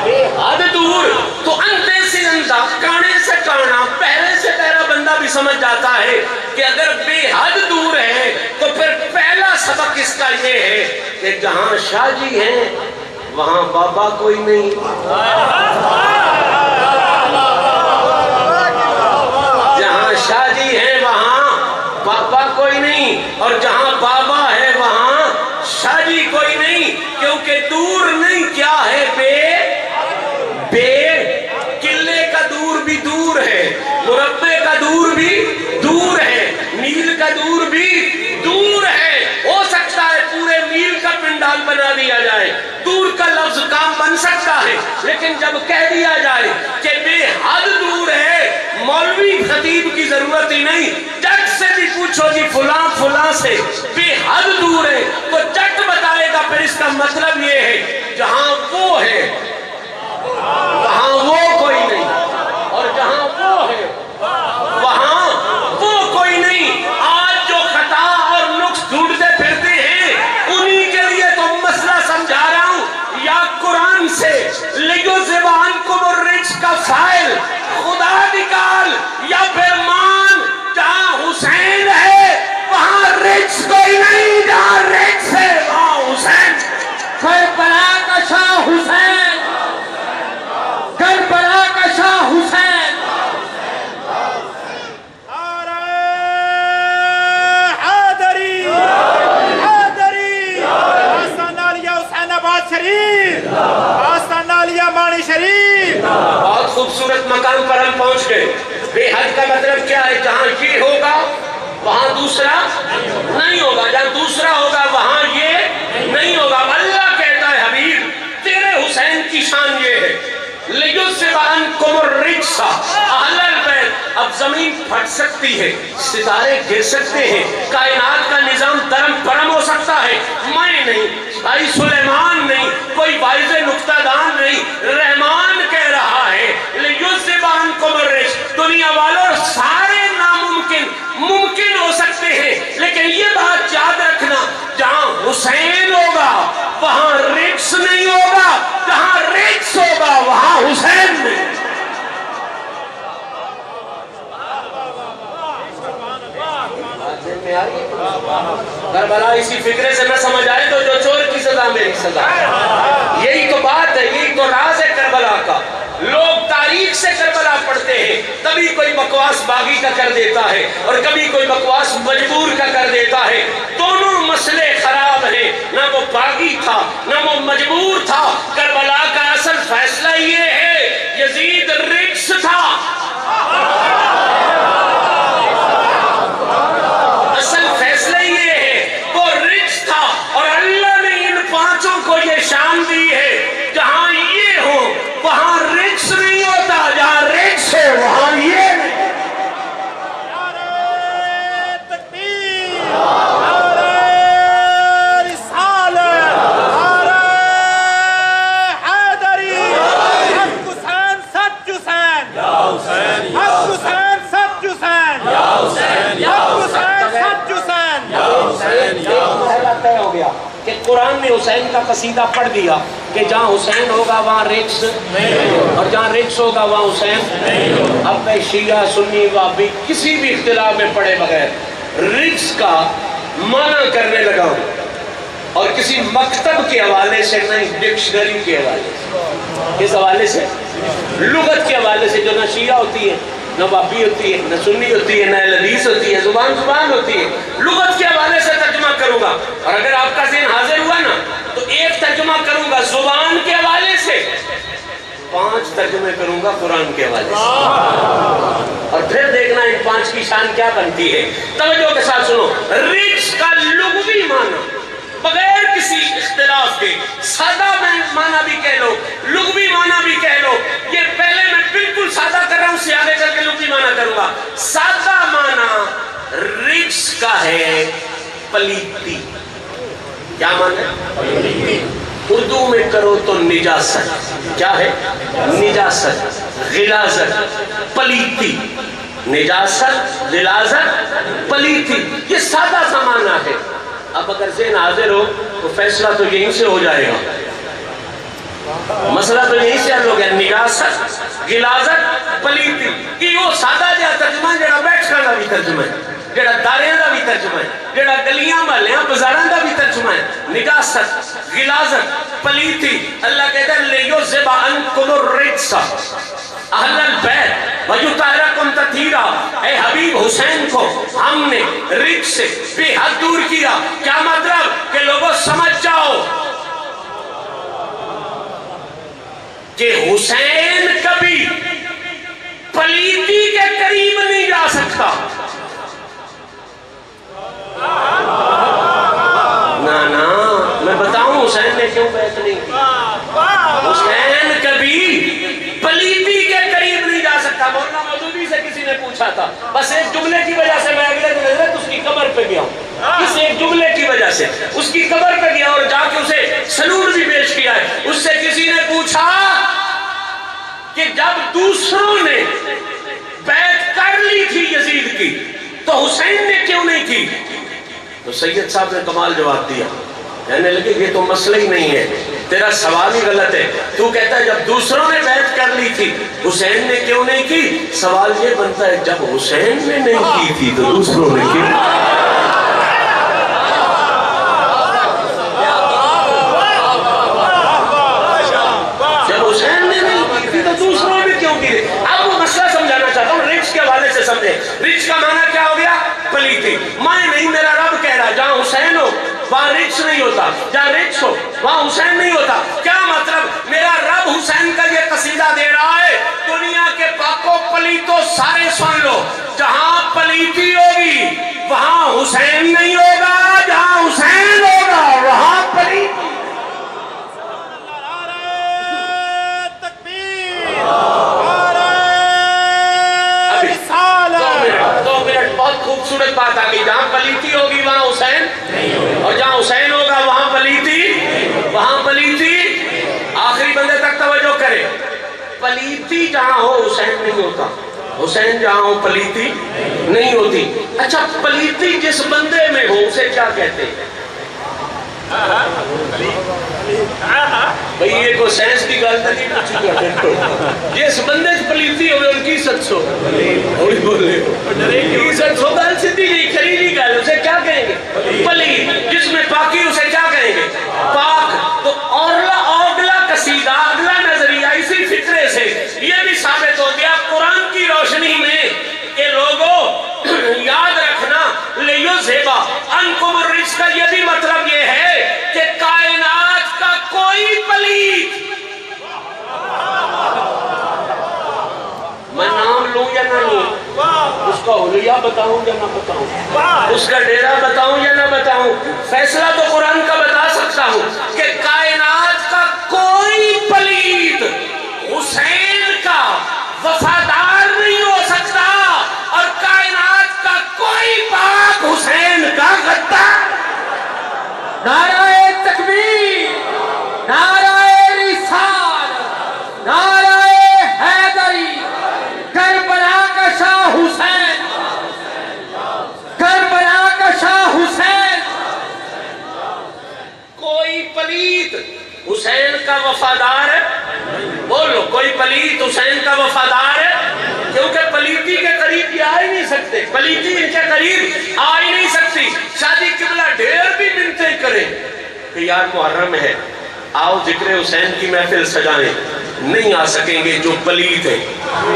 بے حد دور، تو انتے سے اندھا، کانے سے کانا، پہرے سے پہرا بندہ بھی سمجھ جاتا ہے کہ اگر بے حد دور ہے تو پھر پہلا سبق اس کا یہ ہے کہ جہاں شاہ جی ہیں وہاں بابا کوئی نہیں. جہاں شاہ جی ہیں وہاں بابا کوئی نہیں، اور جہاں بابا ہے وہاں شاہ جی کوئی نہیں. کیونکہ دور نہیں کیا ہے، بے قلعے کا دور بھی دور ہے، مربع کا دور بھی دور ہے، میل کا دور بھی دور ہے. ہو سکتا ہے پورے میل کا پنڈال بنا دیا جائے، دور کا لفظ کام بن سکتا ہے، لیکن جب کہہ دیا جائے کہ بے حد دور ہے، مولوی خطیب کی ضرورت ہی نہیں، جٹ سے بھی پوچھو جی فلاں فلاں سے بے حد دور ہے تو جٹ بتائے گا. پھر اس کا مطلب یہ ہے جہاں وہ ہے وہاں وہ کوئی نہیں، اور جہاں وہ ہے وہاں وہ کوئی نہیں. آج جو خطا اور نقص ڈھونڈتے پھرتے ہیں انہی کے لیے تو مسئلہ سمجھا رہا ہوں. یا قرآن سے لیو زبان کو رچ کا فائل خدا نکال، یا پھر مان جہاں حسین ہے وہاں رچ کوئی نہیں، جہاں رچ ہے وہاں حسین. کربلا کا شاہ حسین، کربلا کا شاہ حسین. حیدری آستان عالیہ حسین آباد شریف، آستان عالیہ مانی شریف. بہت خوبصورت مقام پر ہم پہنچ گئے. بے حد کا مطلب کیا ہے؟ جہاں یہ ہوگا وہاں دوسرا نہیں ہوگا، جہاں دوسرا ہوگا وہاں یہ نہیں ہوگا. اللہ کہتا ہے حبیب تیرے حسین کی شان یہ ہے لِيُذْهِبَ الرِّجْسَ اہل البیت. اب زمین پھٹ سکتی ہے، ستارے گر سکتے ہیں، کائنات کا نظام درم پرم ہو سکتا ہے، میں نہیں، بھائی سلیمان نہیں، کوئی باعث نقطہ دان نہیں، رحمان کہہ رہا ہے لِيُذْهِبَ الرِّجْسَ. دنیا والوں سارے ناممکن ممکن ہو سکتے ہیں، لیکن یہ بات یاد رکھنا جہاں حسین ہوگا وہاں رجس نہیں ہوگا، جہاں رجس ہوگا وہاں حسین نہیں. کربلا اسی فکرے سے نہ سمجھ آئے تو جو چور کی سزا میری سزا. یہی تو بات ہے، یہی تو راز ہے کربلا کا. لوگ تاریخ سے کربلا پڑھتے ہیں، کبھی کوئی بکواس باغی کا کر دیتا ہے اور کبھی کوئی بکواس مجبور کا کر دیتا ہے. دونوں مسئلے خراب ہیں، نہ وہ باغی تھا نہ وہ مجبور تھا. کربلا کا اصل فیصلہ یہ ہے یزید رجس تھا. اصل فیصلہ یہ ہے وہ رجس تھا، اور اللہ نے ان پانچوں کو یہ شان دی ہے جہاں یہ ہو وہاں رجس نہیں ہوتا، جہاں رجس ہے وہاں یہ نہیں. نعرہ تکبیر، نعرہ رسالت، نعرہ حیدری. حق حسین سچ حسین، حق حسین سچ حسین، حق حسین سچ حسین. طے ہو گیا کہ قرآن نے حسین کا قصیدہ پڑھ دیا کہ جہاں حسین ہوگا وہاں رجس اور جہاں رجس ہوگا وہاں حسین. اب میں شیعہ سنی وابی کسی بھی اختلاف میں پڑے بغیر رجس کا معنی کرنے لگا ہوں، اور کسی مکتب کے حوالے سے نہیں، ڈکشنری کے حوالے سے، اس حوالے سے لغت کے حوالے سے جو نہ شیعہ ہوتی ہے نہ بابی ہوتی ہے، نہ سنی ہوتی ہے، نہ حدیث ہوتی ہے، زبان ہوتی ہے. لغت کے حوالے سے ترجمہ کروں گا، اور اگر آپ کا ذہن حاضر ہوا نا تو ایک ترجمہ کروں گا زبان کے حوالے سے، 5 ترجمے کروں گا قرآن کے حوالے سے، اور پھر دیکھنا ان 5 کی شان کیا بنتی ہے. توجہ کے ساتھ سنو. رجس کا لغوی معنی بغیر کسی اختلاف کے، سادہ معنی بھی کہہ لو، لغوی معنی بھی کہہ لو. یہ پہلے میں بالکل سادہ کر رہا ہوں، اس سے آگے چل کے لغوی معنی کروں گا. سادہ معنی رجس کا ہے پلیتی. کیا معنی ہے؟ اردو میں کرو تو نجاست. کیا ہے؟ نجاست، غلاظت، پلیتی. نجاست، غلاظت، پلیتی، یہ سادہ سا معنی ہے. اب اگر ذہن حاضر ہو تو فیصلہ تو یہیں سے ہو جائے گا، مسئلہ تو یہیں سے حل ہو گیا. نجاست، غلاظت، پلیتی، یہ وہ سادہ جہا ترجمہ جڑا بیٹھنے کا بھی ترجمہ ہے، جڑا داریاں دا بھی ترجمہ ہے، جڑا گلیاں محلیاں بازاراں دا بھی ترجمہ ہے. نجاست، غلاظت، پلیتی. اللہ کہتا ہے لیُذْهِبَ عَنکُمُ الرِّجْسَ اہل البیت وَیُطَہِرَکُمْ تَطْہِیرًا. اے حبیب حسین کو ہم نے رجس سے بے حد دور کیا. کیا مطلب؟ کہ لوگوں سمجھ جاؤ کہ حسین کبھی پلیتی کے قریب نہیں جا سکتا. نا میں بتاؤں حسین نے کیوں بیعت نہیں کی. حسین کبھی پلیتی کے قریب نہیں جا سکتا. مولانا مودودی سے کسی نے پوچھا تھا، بس ایک جملے کی وجہ سے میں اگلے دن حضرت اس کی قبر پہ گیا ہوں، اس ایک جملے کی وجہ سے اس کی قبر پہ گیا اور جا کے اسے سلوٹ بھی پیش کیا ہے. اس سے کسی نے پوچھا کہ جب دوسروں نے بیعت کر لی تھی یزید کی تو حسین نے کیوں نہیں کی؟ تو سید صاحب نے کمال جواب دیا، کہنے لگے یہ تو مسئلہ ہی نہیں ہے، تیرا سوال ہی غلط ہے. تو کہتا ہے جب دوسروں نے بیعت کر لی تھی حسین نے کیوں نہیں کی؟ سوال یہ بنتا ہے جب حسین نے نہیں کی تھی تو دوسروں نے کی. جب حسین نے نہیں کی تھی تو دوسروں نے کیوں کی تھی؟ اب وہ مسئلہ سمجھانا چاہتا ہوں، رجس کے حوالے سے سمجھے. رجس کا معنی کیا ہو گیا؟ پلیتی. میں نہیں، میرا رب کہہ رہا جہاں حسین ہو وہاں رجس نہیں ہوتا، جہاں رجس ہو وہاں حسین نہیں ہوتا. کیا مطلب؟ میرا رب حسین کا یہ قصیدہ دے رہا ہے، دنیا کے پاکو پلیتو سارے سن لو، جہاں پلیتی ہوگی وہاں حسین نہیں ہوگا، جہاں حسین ہوگا وہاں پلیتی. خوبصورت بات آ گئی، جہاں پلیتی ہوگی وہاں حسین، اور جہاں حسین ہوگا وہاں پلیتی، وہاں پلیتی. آخری بندے تک توجہ کرے. پلیتی جہاں ہو حسین نہیں ہوتا، حسین جہاں ہو پلیتی نہیں ہوتی. اچھا پلیتی جس بندے میں ہو اسے کیا کہتے ہیں؟ بھئی یہ کوئی سینس کی گل نہیں پوچھی کرتے. جس بندے سے پلیتی ہوئے ان کی ست سو ہوئی بولے کی ست سو گل سدھی نہیں خریدی گل، اسے کیا کہیں گے؟ پلیت. جس میں پاکی اسے کیا کہیں گے؟ پاک. تو اگلا قصیدہ، اگلا نظریہ اسی فکرے سے یہ بھی ثابت ہو گیا قرآن کی روشنی میں کہ لوگوں یاد رکھنا لیُذْهِبَ عَنکُمُ الرِّجْسَ کا یہ بھی مطلب یہ ہے کہ کائنات کا کوئی پلیت، میں نام لوں یا نہ لوں، اس کا حلیہ بتاؤں یا نہ بتاؤں، اس کا ڈیرہ بتاؤں یا نہ بتاؤں، فیصلہ تو قرآن کا بتا سکتا ہوں کہ کائنات کا کوئی پلیت حسین کا وفادار نہیں ہو سکتا، اور کائنات کا کوئی پاک حسین کا غدار. نعرہ تکبیر، نعرہ رسالت، نعرہ حیدری. کربلا کا شاہ حسین، کربلا کا شاہ حسین. کوئی پلیت حسین کا وفادار ہے؟ بولو کوئی پلیت حسین کا وفادار ہے؟ کیونکہ پلیتی کے قریب یہ آ ہی نہیں سکتے، پلیتی ان کے قریب آ ہی نہیں سکتی. شادی قبلہ ڈھیر بھی منتیں کریں کہ یار محرم ہے آؤ ذکر حسین کی محفل سجائیں، نہیں آ سکیں گے جو پلیت ہے.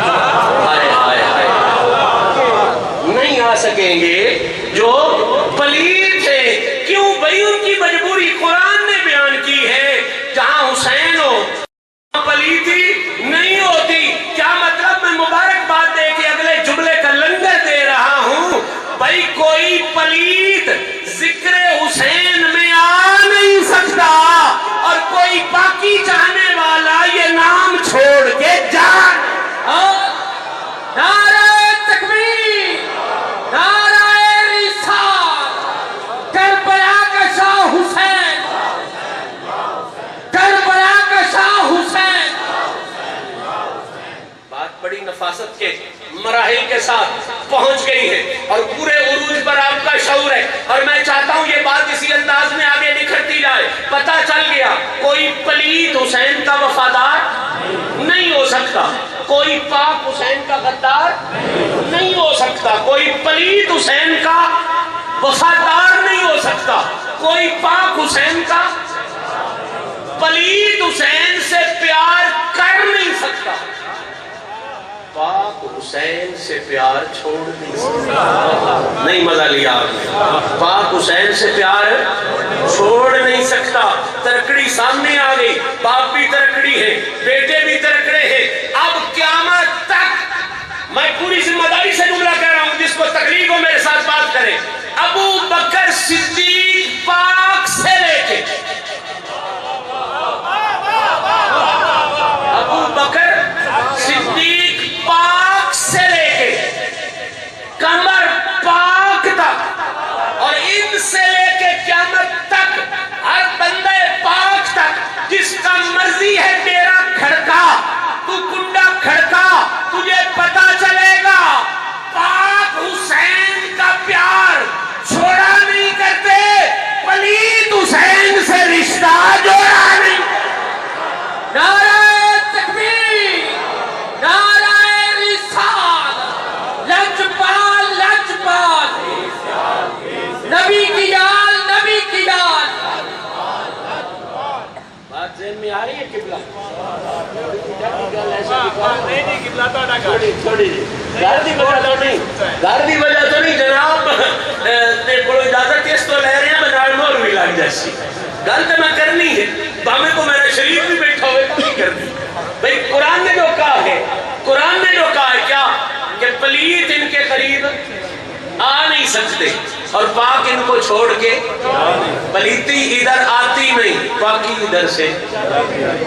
ہائے ہائے ہائے بتا سکیں گے جو پلید تھے. کیوں بھئی؟ ان کی مجبوری قرآن نے بیان کی ہے. جہاں حسین ہو پلیتی نہیں ہوتی. کیا مطلب؟ میں مبارکباد دے کے اگلے جملے کا لنگر دے رہا ہوں. بھئی کوئی پلیت ذکر حسین میں آ نہیں سکتا اور کوئی پاکی چاہنے والا یہ نام چھوڑ کے جان. نعرہ تکبیر، نعرہ رسالت، کربلا کا شاہ حسین، کربلا کا شاہ حسین. بات بڑی نفاست کے مراحل کے ساتھ پہنچ گئی ہے اور پورے عروج پر آپ کا شعور ہے. اور میں چاہتا ہوں یہ بات اسی انداز میں آگے نکھرتی جائے. پتہ چل گیا کوئی پلید حسین کا وفادار نہیں ہو سکتا، کوئی پاک حسین کا غدار نہیں ہو سکتا، کوئی پلید حسین کا وفادار نہیں ہو سکتا، کوئی پاک حسین کا پلید حسین سے پیار کر نہیں سکتا، پاک حسین سے پیار چھوڑ نہیں سکتا. نہیں مزہ لیا آپ نے؟ پاک حسین سے پیار چھوڑ نہیں سکتا. ترکڑی سامنے آ گئی، باپ بھی ترکڑی ہے، بیٹے بھی ترکڑے ہیں. اب قیامت تک میں پوری ذمہ داری سے جملہ کہہ رہا ہوں، جس کو تکلیف ہو میرے ساتھ بات کریں. ابو بکر صدیق پاک سے لے کے ابو بکر صدیق پاک سے لے کے کمر پاک تک اور ان سے لے کے قیامت تک ہر بندے پاک تک جس کا مرضی ہے تیرا کھڑکا، تو کنڈا کھڑکا، تجھے پتا چلے گا پاک حسین کا پیار چھوڑا نہیں کرتے، پلید حسین سے رشتہ جوڑا نہیں. نعرہ تکبیر، نعرہ رسالت، لجپال لجپال، نبی کی یاد، نبی کی یاد. بات ذہن میں آ رہی ہے؟ قبلہ نہیں قبلہ تو نہ کر تھوڑی گھر دی وجہ تو نہیں، گھر دی وجہ تو نہیں جناب. بڑو اجازت اس تو لے رہے ہیں بنار مور بھی لگ جیسی گل تو میں کرنی ہے، بامے کو میرا شریف بھی بیٹھا ہوئے تو نہیں کرنی. بھئی قرآن نے جو کہا ہے، قرآن نے جو کہا ہے کیا کہ پلیت ان کے قریب آ نہیں سکتے اور پاک ان کو چھوڑ کے پلیتی ادھر آتی نہیں، پاکی ادھر سے.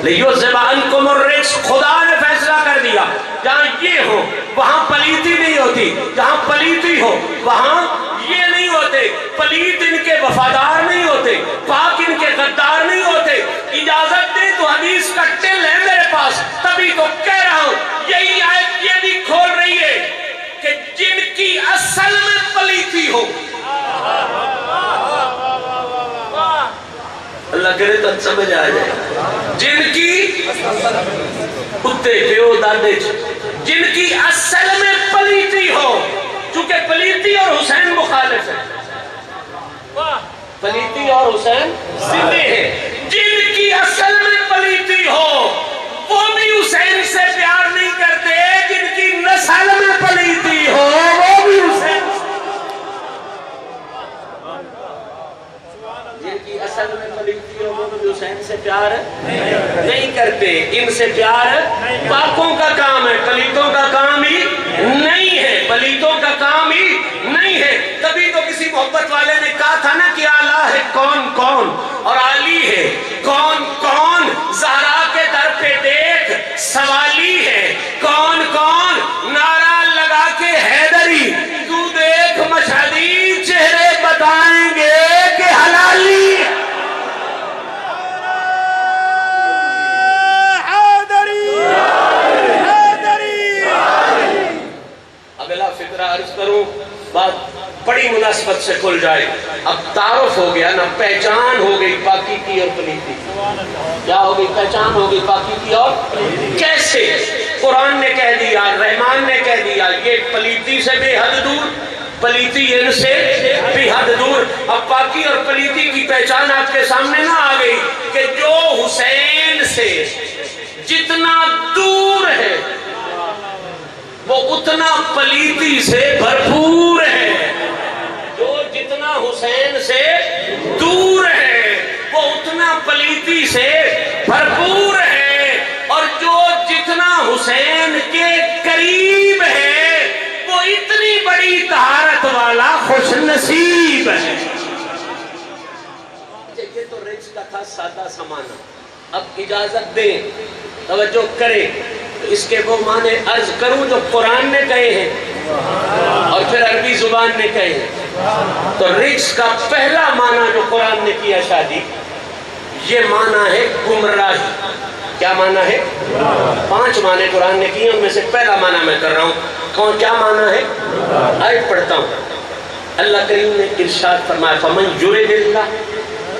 لِيُذْهِبَ عَنْكُمُ الرِّجْسَ، خدا نے فیصلہ کر دیا جہاں یہ ہو وہاں پلیتی نہیں ہوتی، جہاں پلیتی ہو وہاں یہ نہیں ہوتے. پلیت ان کے وفادار نہیں ہوتے، پاک ان کے غدار نہیں ہوتے. اجازت دے تو حدیث کا ٹل ہے میرے پاس، تبھی تو کہہ رہا ہوں. یہی آیت یہ بھی کھول رہی ہے کہ جن کی اصل میں پلیتی ہو، اللہ کرے تو سمجھ آ جائے، جن کی کتے پیو دادے جن کی اصل میں پلیتی ہو، چونکہ پلیتی اور حسین مخالف ہے، پلیتی اور حسین زندے ہیں. جن کی اصل میں پلیتی ہو وہ بھی حسین سے پیار نہیں کرتے، جن کی نسل میں پلیتی ہو وہ بھی حسین، جن کی اصل میں پلیتی ہو وہ بھی حسین سے پیار نہیں کرتے. ان سے پیار پاکوں کا کام ہے، پلیتوں کا کام ہی نہیں ہے، پلیتوں کا کام ہی نہیں ہے. تبھی تو کسی محبت والے نے کہا تھا نا کہ اعلیٰ ہے کون کون اور عالی ہے کون کون، زہرا کے در پہ دیکھ سوالی ہے کون کون، نعرہ لگا کے حیدری تو دیکھ مشہدی، چہرے بتائیں گے کہ حلالی. اگلا فقرہ عرض کروں، بات بڑی مناسبت سے کھل جائے. اب تعارف ہو گیا نا، پہچان ہو گئی پاکی کی اور پلیتی. کیا ہو گئی؟ پہچان ہو گئی پاکی کی اور کیسے؟ قرآن نے کہہ دیا، رحمان نے کہہ دیا یہ پلیتی سے بے حد دور، پلیتی ان سے بے حد دور. اب پاکی اور پلیتی کی پہچان آپ کے سامنے نہ آ گئی کہ جو حسین سے جتنا دور ہے وہ اتنا پلیتی سے بھرپور ہے. حسین سے دور ہے، وہ اتنا پلیتی سے بھرپور ہے، اور جو جتنا حسین کے قریب ہے وہ اتنی بڑی طہارت والا خوش نصیب ہے۔ یہ تو رجس کا تھا سادہ سمانا۔ اب اجازت دیں، توجہ کریں، تو اس کے وہ معنی عرض کروں جو قرآن نے کہے ہیں اور پھر عربی زبان نے کہے ہیں۔ تو رجس کا پہلا معنی جو قرآن نے کیا شادی، یہ معنی ہے گمراہی۔ کیا معنی ہے؟ 5 معنی قرآن نے کیے، ان میں سے پہلا معنی میں کر رہا ہوں۔ کیا معنی ہے؟ آیت پڑھتا ہوں۔ اللہ کریم نے ارشاد فرمایا فَمَنْ يُرِدِ اللَّهُ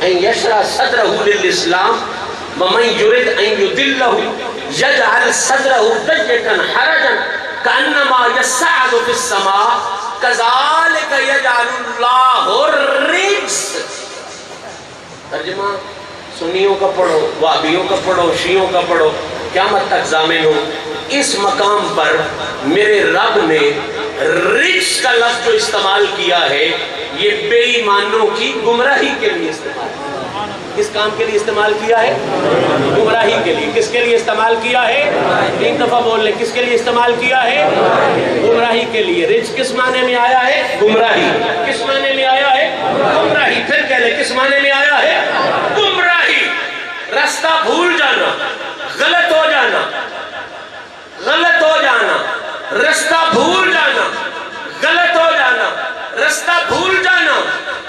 أَنْ يَشْرَحَ صَدْرَهُ لِلْإِسْلَامِ وَمَنْ يُرِدْ أَنْ يُضِلَّهُ يَجْعَلْ صَدْرَهُ ضَيِّقًا حَرَجًا كَأَنَّمَا يَصَّعَّدُ فِي السَّمَاءِ كَذَلِكَ يَجْعَلُ اللَّهُ الرِّجْسَ۔ ترجمہ سنیوں کا پڑھو، وہابیوں کا پڑھو، شیعوں کا پڑھو، قیامت تک ضامن ہو۔ اس مقام پر میرے رب نے رجس کا لفظ جو استعمال کیا ہے، یہ بے ایمانوں کی گمراہی کے لیے استعمال کیا۔ کس کام کے لیے استعمال کیا ہے؟ گمراہی کے لیے۔ کس کے لیے استعمال کیا ہے؟ 3 دفعہ بول لیں، کس کے لیے استعمال کیا ہے؟ گمراہی کے لیے۔ رجس کس معنی میں آیا ہے؟ گمراہی۔ کس معنی میں آیا ہے؟ گمراہی۔ پھر کہہ لیں کس معنی میں آیا ہے؟ گمراہی۔ رستہ بھول جانا، غلط ہو جانا، غلط ہو جانا، رستہ بھول جانا، غلط ہو جانا، رستہ بھول جانا،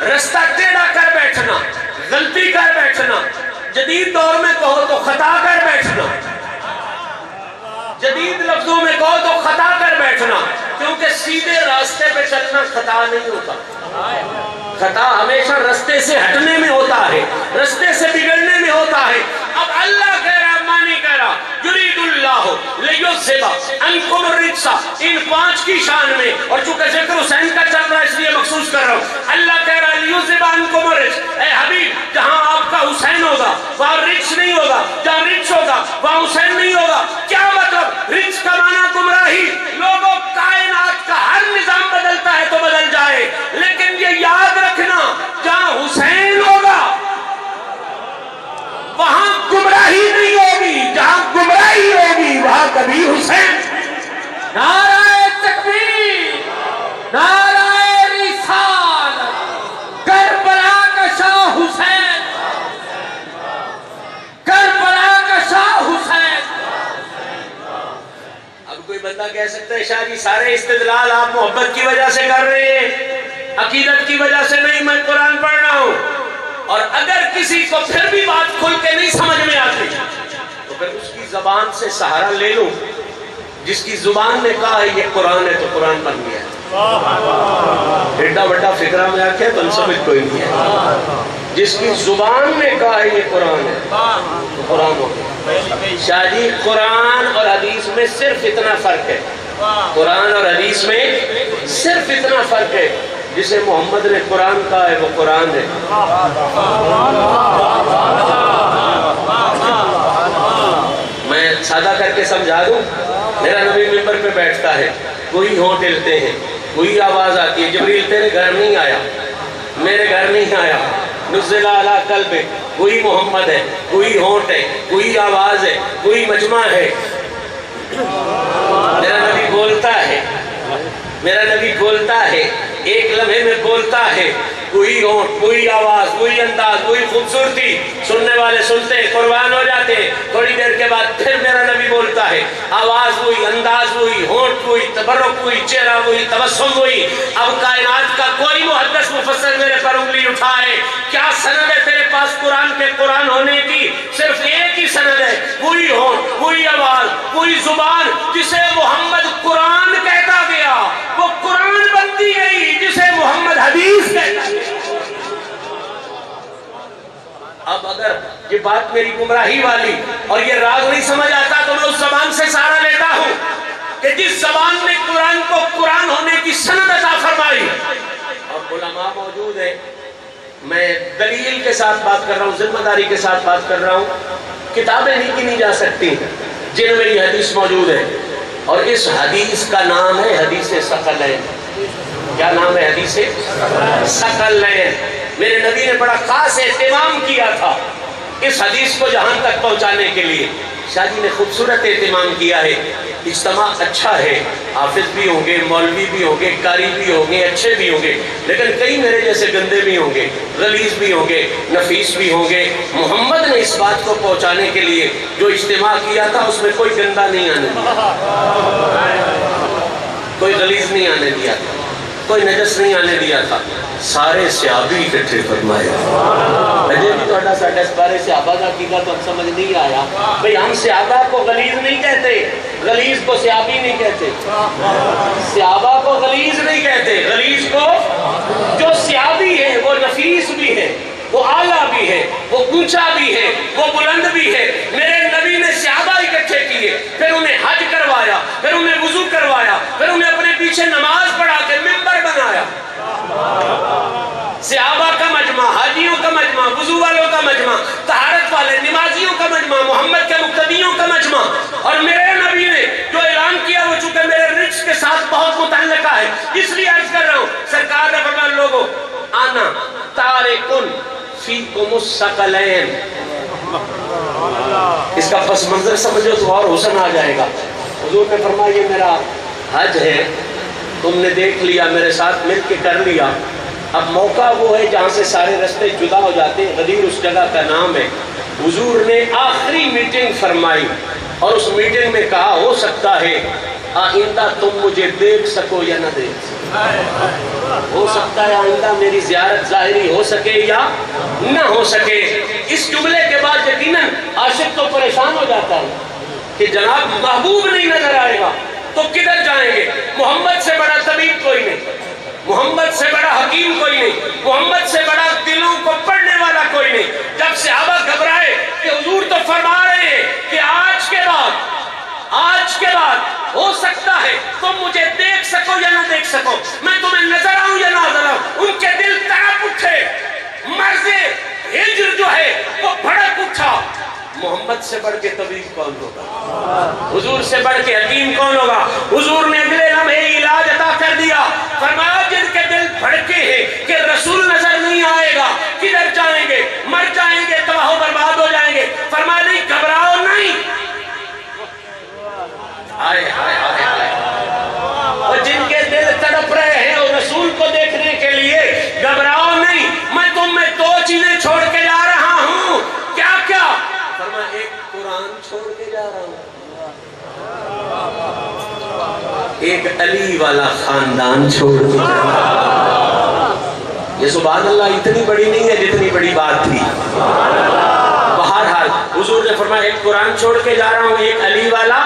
رستہ ٹیڑھا کر بیٹھنا، غلطی کر بیٹھنا، جدید دور میں کہو تو خطا کر بیٹھنا، جدید لفظوں میں کہو تو خطا کر بیٹھنا، کیونکہ سیدھے راستے پہ چلنا خطا نہیں ہوتا۔ خطا ہمیشہ رستے سے ہٹنے میں ہوتا ہے، رستے سے بگڑنے میں ہوتا ہے۔ اب اللہ کہہ رہا ہے، مانی کہہ رہا یرید اللہ لیذھب عنکم الرجس، ان 5 کی شان میں، اور چونکہ ذکر حسین کا چل رہا ہے اس لیے مخصوص کر رہا ہوں۔ اللہ کہہ رہا ہے لیذھب عنکم الرجس، اے حبیب جہاں آپ کا حسین ہوگا وہاں رجس نہیں ہوگا، جہاں رجس ہوگا وہاں حسین نہیں ہوگا۔ کیا مطلب؟ رجس کا معنی گمراہی۔ لوگوں کائنات کا ہر نظام بدلتا ہے تو بدل جائے، لیکن یہ یاد رکھنا جہاں حسین ہوگا وہاں گمراہی نہیں ہوگی، جہاں گمراہی ہوگی وہاں کبھی حسین۔ نعرہ تکبیر، نعرہ رسالت، کربلا کا شاہ حسین، کربلا کا شاہ حسین۔ اب کوئی بندہ کہہ سکتا ہے شاہ جی سارے استدلال آپ محبت کی وجہ سے کر رہے ہیں، عقیدت کی وجہ سے نہیں، میں قرآن پڑھ رہا ہوں۔ اور اگر کسی کو پھر بھی بات کھل کے نہیں سمجھ میں آتی تو پھر اس کی زبان سے سہارا لے لوں۔ جس کی زبان نے کہا ہے یہ قرآن ہے تو قرآن بن گیا۔ ایڈا بڑا فکرہ میں آکھے تو سمجھ کوئی نہیں ہے۔ جس کی زبان نے کہا ہے یہ قرآن ہے تو قرآن ہو گیا۔ شاہ جی قرآن اور حدیث میں صرف اتنا فرق ہے، قرآن اور حدیث میں صرف اتنا فرق ہے، جسے محمد نے قرآن کہا ہے وہ قرآن ہے۔ میں سادہ کر کے سمجھا دوں، میرا نبی ممبر پہ بیٹھتا ہے، کوئی ہونٹ ہلتے ہیں، کوئی آواز آتی ہے، جبریل تیرے گھر نہیں آیا، میرے گھر نہیں آیا، نزل علی قلب، کوئی محمد ہے، کوئی ہونٹ ہے، کوئی آواز ہے، کوئی مجمع ہے۔ میرا نبی بولتا ہے، میرا نبی بولتا ہے، ایک لمحے میں بولتا ہے، کوئی ہونٹ، کوئی آواز، کوئی انداز، کوئی خوبصورتی، سننے والے سنتے قربان ہو جاتے ہیں، تھوڑی دیر کے بعد پھر میرا نبی بولتا ہے، آواز ہوئی، انداز ہوئی، ہونٹ ہوئی، تبرک ہوئی، چہرہ ہوئی، تبسم ہوئی۔ اب کائنات کا کوئی محدث مفسر میرے پر انگلی اٹھائے، کیا سند ہے تیرے پاس قرآن کے قرآن ہونے کی؟ صرف ایک ہی سند ہے، کوئی ہونٹ، کوئی آواز، کوئی زبان جسے محمد قرآن کہتا گیا وہ قرآن بنتی گئی، جسے محمد حدیث کہتا گیا۔ اب اگر یہ بات میری گمراہی والی اور یہ راز نہیں سمجھ آتا تو میں اس زبان سے سہارا لیتا ہوں کہ جس زبان نے قرآن کو قرآن ہونے کی سند عطا فرمائی۔ اب علماء موجود ہیں، میں دلیل کے ساتھ بات کر رہا ہوں، ذمہ داری کے ساتھ بات کر رہا ہوں، کتابیں نہیں گنی جا سکتی جن میں یہ حدیث موجود ہے، اور اس حدیث کا نام ہے حدیث ثقلین۔ کیا نام ہے حدیث سے؟ ثقلین. میرے نبی نے بڑا خاص اہتمام کیا تھا اس حدیث کو جہان تک پہنچانے کے لیے. شاہ جی نے خوبصورت اہتمام کیا ہے. اجتماع اچھا ہے، حافظ بھی ہوں گے، مولوی بھی ہوں گے، قاری بھی ہوں گے، اچھے بھی ہوں گے، لیکن کئی میرے جیسے گندے بھی ہوں گے، غلیظ بھی ہوں گے، نفیس بھی ہوں گے. محمد نے اس بات کو پہنچانے کے لیے جو اجتماع کیا تھا اس میں کوئی گندہ نہیں آنے دیا، کوئی غلیظ نہیں آنے دیا تھا، کوئی نجس نہیں آنے دیا تھا. سارے صحابی اکٹھے فرمایا. اجے بھی تھوڑا ساڈا اس بارے صحابہ کا عقیدہ تو سمجھ نہیں آیا. بھئی ہم صحابہ کو غلیظ نہیں کہتے، غلیظ کو صحابی نہیں کہتے. صحابہ کو غلیظ نہیں کہتے، غلیظ کو جو صحابی ہے وہ نفیس بھی ہے، وہ اعلیٰ بھی ہے، وہ اونچا بھی ہے، وہ بلند بھی ہے. میرے نبی نے صحابہ اکٹھے کیے، پھر انہیں حج کروایا، پھر انہیں وضو کروایا، پھر انہیں اپنے پیچھے نماز پڑھا کے منبر بنایا. صحابہ کا مجمع، حاجیوں کا مجمع، وضو والوں کا مجمع، طہارت والے نمازیوں کا مجمع، محمد کے مقتدیوں کا مجمع. اور میرے نبی نے جو اعلان کیا وہ چونکہ میرے رزق کے ساتھ بہت متعلقہ ہے اس لیے عرض کر رہا ہوں. سرکار نے فرمایا لوگوں آنا تارکن فیکم الثقلین. اس کا پس منظر سمجھو تو اور حسن آ جائے گا. حضور نے فرمایا یہ میرا حج ہے، تم نے دیکھ لیا، میرے ساتھ مل کے کر لیا. اب موقع وہ ہے جہاں سے سارے رستے جدا ہو جاتے ہیں. غدیر اس جگہ کا نام ہے. حضور نے آخری میٹنگ فرمائی اور اس میٹنگ میں کہا ہو سکتا ہے آئندہ تم مجھے دیکھ سکو یا نہ دیکھ سکو، ہو سکتا ہے آئندہ میری زیارت ظاہری ہو سکے یا نہ ہو سکے. اس جملے کے بعد یقیناً عاشق تو پریشان ہو جاتا ہے کہ جناب محبوب نہیں نظر آئے گا تو کدھر جائیں گے. محمد سے بڑا طبیب کوئی نہیں، محمد سے بڑا حکیم کوئی نہیں، محمد سے بڑا دلوں کو پڑھنے والا کوئی نہیں. جب صحابہ گھبرائے کہ حضور تو فرما رہے ہیں کہ آج کے بعد ہو سکتا ہے تم مجھے دیکھ سکو یا نہ دیکھ سکو، میں تمہیں نظر آؤں یا نہ نظر آؤں. ان کے دل تڑپ اٹھے، مرض ہجر جو ہے وہ بھڑک اٹھا. محمد سے بڑھ کے طبیب کون ہوگا؟ حضور سے بڑھ کے حکیم کون ہوگا؟ حضور نے اگلے لمحے علاج عطا کر دیا. فرمایا جن کے دل بھڑکے ہیں کہ رسول نظر نہیں آئے گا کدھر جائیں گے؟ مر جائیں گے، تباہ و برباد ہو جائیں گے. فرمایا نہیں، گھبراؤ نہیں. آئے آئے آئے آئے. اور جن کے دل تڑپ رہے ہیں اور رسول کو دیکھنے کے لیے، گھبراؤ نہیں، میں تم میں دو چیزیں چھوڑ کے جا رہا ہوں. کیا کیا؟ فرمایا ایک قرآن چھوڑ کے جا رہا ہوں، ایک علی والا خاندان چھوڑ کے جا رہا ہوں. یہ سبحان اللہ اتنی بڑی نہیں ہے جتنی بڑی بات تھی. بہرحال حضور نے فرمایا ایک قرآن چھوڑ کے جا رہا ہوں، ایک علی والا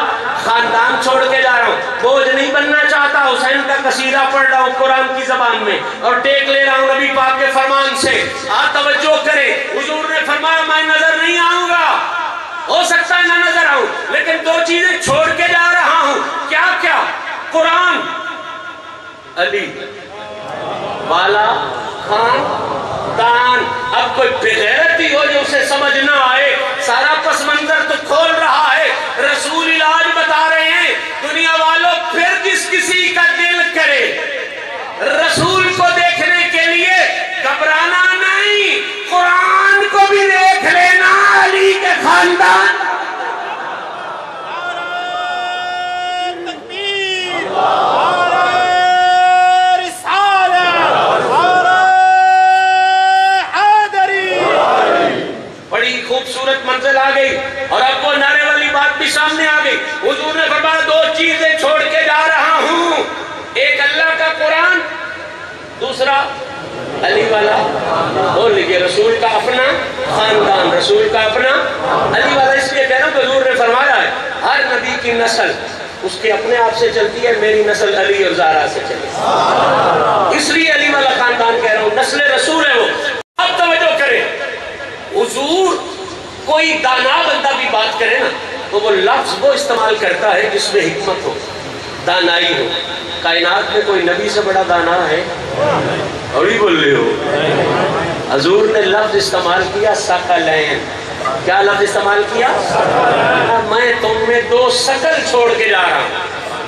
خاندان چھوڑ کے جا رہا ہوں. بوجھ نہیں بننا چاہتا، حسین کا قصیدہ پڑھ رہا ہوں قرآن کی زبان میں اور ٹیک لے رہا ہوں نبی پاک کے فرمان سے. آپ توجہ کریں، حضور نے فرمایا میں نظر نہیں آؤں گا، ہو سکتا ہے نہ نظر آؤں، لیکن دو چیزیں چھوڑ کے جا رہا ہوں. کیا کیا؟ قرآن، علی والا خاندان. اب کوئی بغیرتی ہو جو اسے سمجھ نہ آئے، سارا پس منظر تو کھول رہا ہے. رسول علاج بتا رہے ہیں. دنیا والوں پھر جس کسی کا دل کرے رسول کو دیکھنے کے لیے گھبرانا نہیں، قرآن کو بھی دیکھ لینا. علی کے خاندان بڑی خوبصورت منزل آ گئی. اور اب وہ نعرے والی بات بھی سامنے آ گئی. حضور نے فرمایا دو چیزیں چھوڑ کے جا رہا ہوں، ایک اللہ کا قرآن، دوسرا علی والا. بول لیجیے رسول کا اپنا خاندان، رسول کا اپنا علی والا. اس لیے کہہ رہا ہوں کہ حضور نے فرمایا ہے ہر نبی کی نسل اس کے اپنے آپ سے چلتی ہے، میری نسل علی اور زہرا سے چلتی، اس لیے علی والا خاندان کہہ رہا ہوں، نسل رسول ہے وہ. اب توجہ کریں، حضور کوئی دانا بندہ بھی بات کرے نا تو وہ لفظ وہ استعمال کرتا ہے جس میں حکمت ہو، دانائی ہو. کائنات میں کوئی نبی سے بڑا دانا ہے؟ اوڑی بول رہے ہو. حضور نے لفظ استعمال کیا ثقلین. کیا لفظ استعمال کیا؟ میں تم میں دو شکل چھوڑ کے جا رہا ہوں.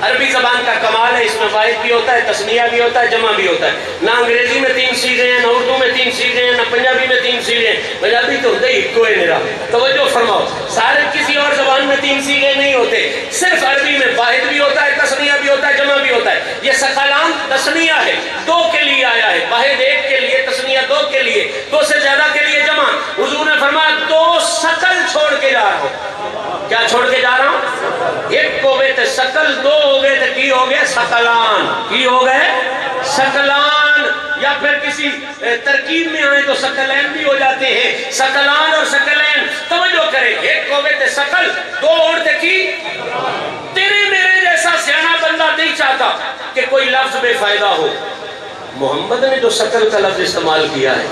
عربی زبان کا کمال ہے، اس میں واحد بھی ہوتا ہے، تسنیہ بھی ہوتا ہے، جمع بھی ہوتا ہے۔ نہ انگریزی میں 3 سیغے ہیں، نہ اردو میں 3 سیغے ہیں، نہ پنجابی میں 3 سیغے ہیں۔ پنجابی تو ہوتا ہی ایک ہے میرا، توجہ فرماؤ، سارے کسی اور زبان میں 3 سیغے نہیں ہوتے، صرف عربی میں واحد بھی ہوتا ہے، تسنیہ بھی ہوتا ہے، جمع بھی ہوتا ہے۔ یہ ثقلان تسنیہ ہے، 2 کے لیے آیا ہے، واحد 1 کے لیے، تسنیہ 2 کے لیے، 2 سے زیادہ کے لیے جمع۔ حضور نے فرمایا 2 ثقل چھوڑ کے جا رہا ہوں۔ کیا چھوڑ کے جا رہا ہوں؟ 1 ہو گئے تھے ثقل، 2 ہو گئے تھے کی ہو گئے ثقلان، کی ہو گئے ثقلان، یا پھر کسی ترکیب میں آئے تو ثقلین بھی ہو جاتے ہیں، ثقلان اور ثقلین۔ توجہ کریں، 1 ہو گئے تھے ثقل، 2 اور تھے کی۔ تیرے میرے جیسا سیانا بندہ نہیں چاہتا کہ کوئی لفظ بے فائدہ ہو۔ محمد نے جو ثقل کا لفظ استعمال کیا ہے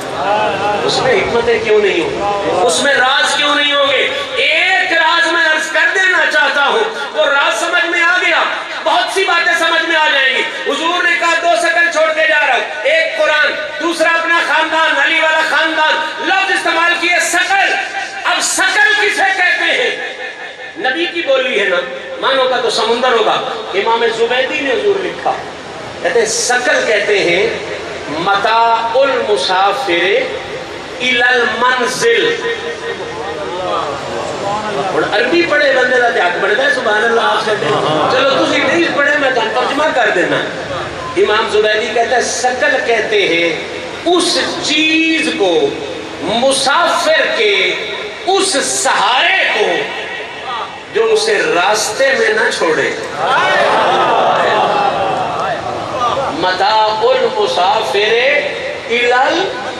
اس میں حکمتیں کیوں نہیں ہوں، اس میں راز کیوں نہیں ہوں گے؟ ایک راز میں عرض کر دینا چاہتا ہوں، وہ راز سمجھ میں آ گیا، بہت سی باتیں سمجھ میں آ جائیں گی۔ حضور نے کہا 2 ثقل چھوڑ کے جا رہا ہوں، 1 قرآن، دوسرا اپنا خاندان، علی والا خاندان، لفظ استعمال کیے ثقل۔ اب ثقل کسے کہتے ہیں؟ نبی کی بولی ہے نا، مانو کا تو سمندر ہوگا۔ امام زبیدی نے حضور لکھا، کہتے ہیں ثقل کہتے ہیں متاع المسافر الی المنزل۔ اور عربی پڑھے بندے دا جاگ پڑھتا ہے، سبحان اللہ آپ سے چلو تسی نہیں پڑھے میں ترجمہ کر دینا۔ امام زبیدی کہتا ہے ثقل کہتے ہیں اس چیز کو، مسافر کے اس سہارے کو جو اسے راستے میں نہ چھوڑے۔ متاع المسافر الی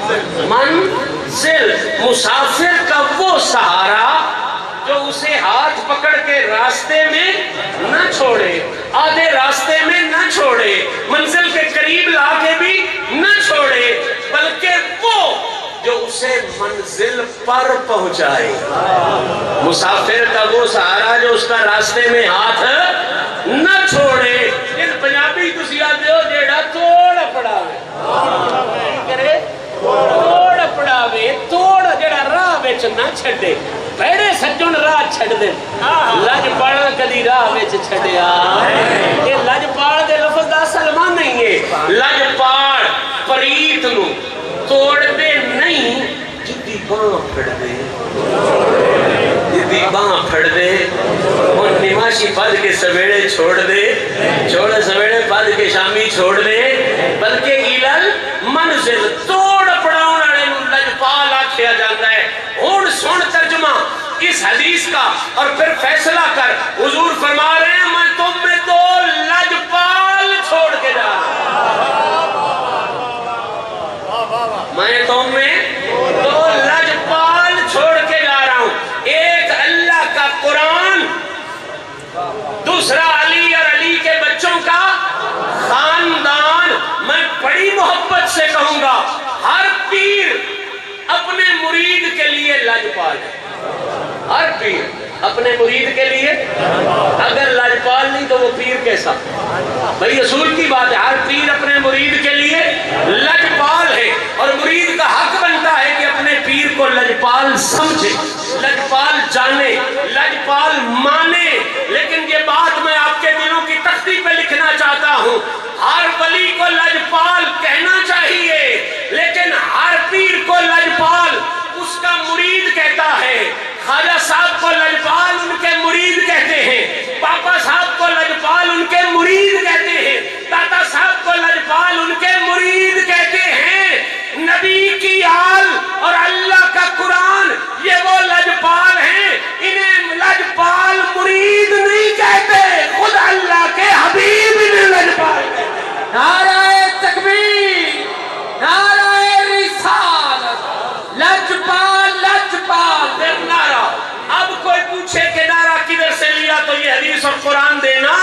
المنزل، مسافر کا وہ سہارا جو اسے ہاتھ پکڑ کے راستے میں نہ چھوڑے، آدھے راستے میں نہ چھوڑے، منزل کے قریب لا کے بھی نہ چھوڑے، بلکہ وہ جو اسے منزل پر پہنچائے۔ مسافر کا وہ سہارا جو اس کا راستے میں ہاتھ نہ چھوڑے۔ ان پنجابی تسی آدھے ہو جیڑا توڑ پڑاوے، کرے توڑ پڑاوے، توڑ جیڑا راہ وچ نہ چھڈے۔ بڑے سجن راہ چھڈ دے، لج پاڑ کدی راہ وچ چھڈیا۔ یہ لج پاڑ دے لفظ دا اصل معنی نہیں ہے۔ لج پاڑ پریت نو توڑ دے نہیں، جدی باں پھڑ دے، جدی باں پھڑ دے، اور نماشی پد کے سویڑے چھوڑ دے، چھوڑے سویڑے پد کے شامی چھوڑ دے، بلکہ ایلل منزل توڑ پڑاؤں والے لجپال آکھیا جاتا ہے۔ ہن سن ترجمہ اس حدیث کا اور پھر فیصلہ کر۔ حضور فرما رہے ہیں میں تم میں 2 لجپال چھوڑ کے جا رہا ہوں، میں تم میں 2 لجپال چھوڑ کے جا رہا ہوں۔ ایک اللہ کا قرآن، دوسرا علی اور علی کے بچوں کا خاندان۔ میں بڑی محبت سے کہوں گا ہر پیر اپنے مرید کے لیے لجپال ہے، ہر پیر اپنے مرید کے لیے۔ اگر لجپال نہیں تو وہ پیر کیسا؟ بھئی اصول کی بات ہے، ہر پیر اپنے مرید کے لیے لجپال ہے، اور مرید کا حق بنتا ہے کہ اپنے پیر کو لجپال سمجھے، لجپال جانے، لجپال مانے۔ لیکن یہ بات میں آپ کے دلوں کی تختی پہ لکھنا چاہتا ہوں، ہر ولی کو لجپال کہنا چاہیے، لیکن ہر پیر کو لجپال اس کا مرید کہتا ہے۔ خواجہ صاحب کو لجپال ان کے مرید کہتے ہیں، پاپا صاحب کو لجپال ان کے مرید کہتے ہیں، دادا صاحب کو لجپال ان کے مرید کہتے ہیں۔ نبی کی آل اور اللہ کا قرآن یہ وہ لجپال ہیں، انہیں لجپال مرید نہیں کہتے، خود اللہ کے حبیب انہیں لجپال کہتے ہیں۔ نعرہ تکبیر، نعرہ رسالت، لجپال لجپال پھر نعرہ۔ اب کوئی پوچھے کہ نعرہ کدھر سے لیا تو یہ حدیث اور قرآن دینا،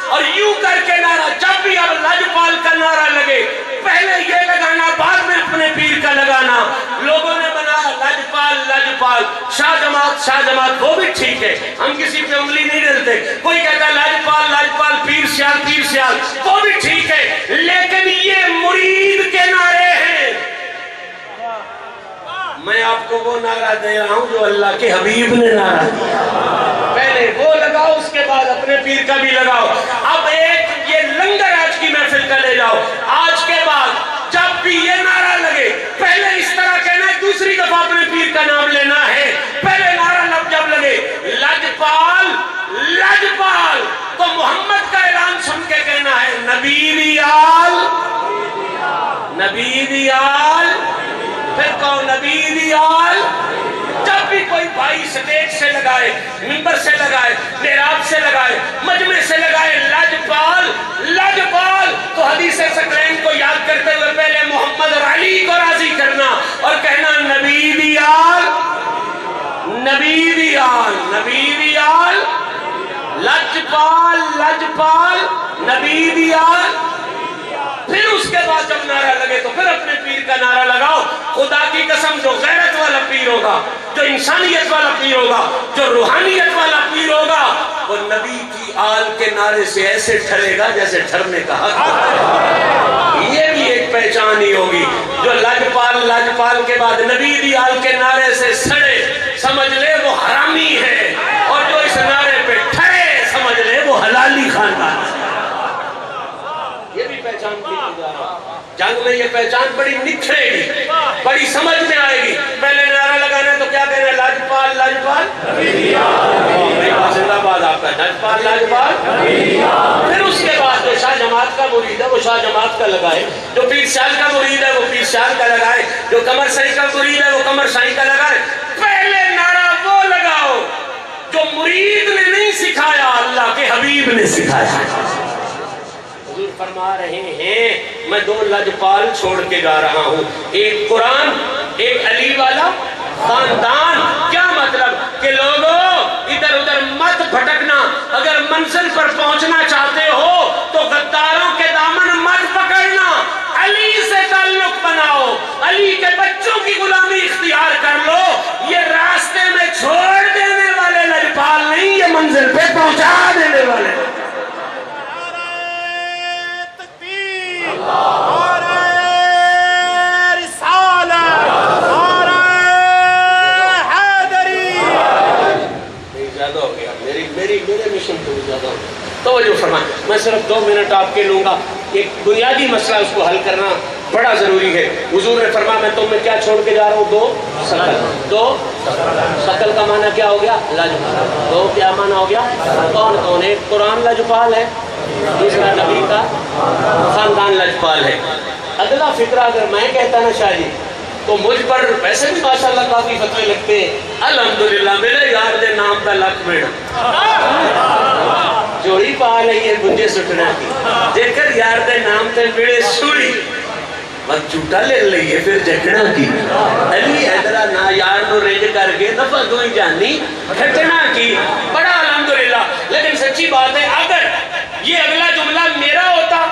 اور یوں کر کے نعرہ جب بھی اب لجپال کا نعرہ لگے پہلے یہ لگانا، بعد میں اپنے پیر کا لگانا۔ لوگوں نے بنایا لجپال لجپال، شاہ جماعت شاہ جماعت، وہ بھی ٹھیک ہے، ہم کسی پہ انگلی نہیں ڈالتے۔ کوئی کہتا ہے لجپال لجپال، پیر سیال، وہ بھی ٹھیک ہے، لیکن یہ مرید کے نعرے ہیں۔ میں آپ کو وہ نعرہ دے رہا ہوں جو اللہ کے حبیب نے نعرہ دیا۔ پہلے پہلے وہ لگاؤ، اس کے بعد اپنے پیر کا بھی لگاؤ. اب ایک یہ لنگر آج کی محفل کا لے جاؤ. آج کے بعد جب بھی یہ نعرہ لگے پہلے اس طرح کہنا ہے، دوسری دفعہ اپنے پیر کا نام لینا ہے. پہلے نعرہ جب لگے لجپال لجپال تو محمد کا اعلان سن کے کہنا ہے نبی دیال نبی دیال. پھر کہو نبی دیال. جب بھی کوئی بھائی سٹیج سے لگائے، منبر سے لگائے، محراب سے لگائے، مجمع سے لگائے لجپال لجپال تو حدیث ثقلین کو یاد کرتے ہوئے پہلے محمد اور علی کو راضی کرنا اور کہنا نبی دیال نبی دیال نبی دیال لجپال لجپال نبی دیال. پھر اس کے بعد جب نعرہ لگے تو پھر اپنے پیر کا نعرہ لگاؤ. خدا کی قسم جو غیرت والا پیر ہوگا، جو انسانیت والا پیر ہوگا، جو روحانیت والا پیر ہوگا، وہ نبی کی آل کے نعرے سے ایسے ٹھرے گا جیسے ٹھرنے کا حق ہے. یہ بھی ایک پہچان ہی ہوگی. جو لجپال لجپال کے بعد نبی دی آل کے نعرے سے سڑے سمجھ لے وہ حرامی ہے، اور جو اس نعرے پہ ٹھرے سمجھ لے وہ حلالی خاندان ہے. یہ بھی پہچان کی جا رہا. جنگ میں یہ پہچان بڑی نکھرے گی، بڑی سمجھ میں آئے گی. پہلے نعرہ لگانا تو کیا کہنا ہے؟ لجپال لجپال زندہ باد آپ کا لجپال لجپال. پھر اس کے بعد جو شاہ جماعت کا مرید ہے وہ شاہ جماعت کا لگائے، جو پیر شاہ کا مرید ہے وہ پیر شاہ کا لگائے، جو قمر شاہی کا مرید ہے وہ قمر شاہی کا لگائے. پہلے نعرہ وہ لگاؤ جو مرید نے نہیں سکھایا، اللہ کے حبیب نے سکھایا. حضور فرما رہے ہیں میں دو لجپال چھوڑ کے جا رہا ہوں، ایک قرآن ایک علی والا خاندان. کیا مطلب؟ کہ لوگوں ادھر ادھر مت بھٹکنا. اگر منزل پر پہنچنا چاہتے ہو تو غداروں کے دامن مت پکڑنا. علی سے تعلق بناؤ، علی کے بچوں کی غلامی اختیار کر لو. یہ راستے میں چھوڑ دینے والے لجپال نہیں، یہ منزل پہ پہنچا دینے والے. میرے مشن کو بھی زیادہ ہو. توجہ فرمائیں. میں صرف 2 منٹ آپ کے لوں گا. ایک بنیادی مسئلہ اس کو حل کرنا بڑا ضروری ہے. حضور نے فرمایا میں تم میں کیا چھوڑ کے جا رہا ہوں؟ 2 شکل. 2 شکل کا معنی کیا ہو گیا؟ لجپال. 2 کیا معنی ہو گیا؟ کون کون؟ ایک قرآن لجپال ہے، دوسرا نبی کا خاندان لجپال ہے. اگلا فکرہ اگر میں کہتا نا شاہ جی تو مجھ پر ویسے بھی ماشاءاللہ کافی فتوے لگتے ہیں. الحمدللہ میرے یار دے نام دا لکھ بیڑا جوڑی پا لئی ہے بنجے سٹنا کی. جیکر یار دے نام تے بیڑے سوڑی بس جھوٹا لے لئی ہے پھر جکڑا کی. علی حیدرہ نا یار نو رنج کر کے دفعہ دوئی جانی کھٹنا کی. بڑا الحمدللہ. لیکن سچی بات ہے اگر یہ اگلا جملہ میرا ہوتا،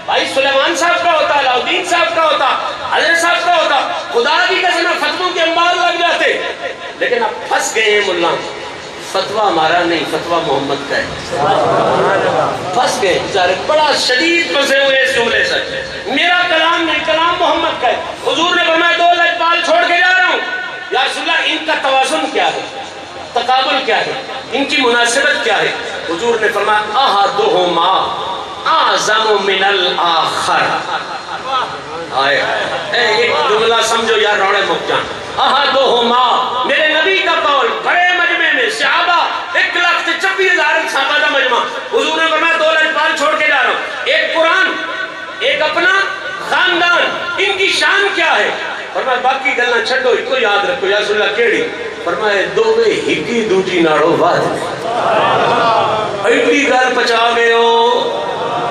بھائی سلیمان صاحب کا ہوتا، علاؤدین صاحب کا ہوتا، حضرت صاحب کا ہوتا، خدا کی قسم فتووں کے انبار لگ جاتے. لیکن اب پھنس گئے ہیں ملا. فتوہ ہمارا نہیں، فتوہ محمد کا ہے. پھنس گئے بیچارے، بڑا شدید پھنسے ہوئے اس جملے سے. میرا کلام نہیں، کلام محمد کا ہے. حضور نے فرمایا 2 لجپال چھوڑ کے جا رہا ہوں. یا رسول اللہ ان کا توازن کیا ہے، تقابل کیا ہے، ان کی مناسبت کیا ہے؟ حضور نے فرمایا احدہما اعظم من الاخر. ایک جملہ سمجھو یار روڑے مک جان. احدہما میرے نبی کا قول، بڑے مجمع میں صحابہ 1,26,000 صحابہ کا مجمع. حضور نے فرمایا 2 لجپال چھوڑ کے جا رہا ہوں، ایک قرآن ایک اپنا خاندان. ان کی شان کیا ہے؟ فرمایا باقی گلنا چھڑو، اس کو یاد رکھو. یا رسول اللہ کیڑی؟ فرمایا دوویں ہکی دوجی ناڑو واد. ایڈی گل پچا گئے ہو،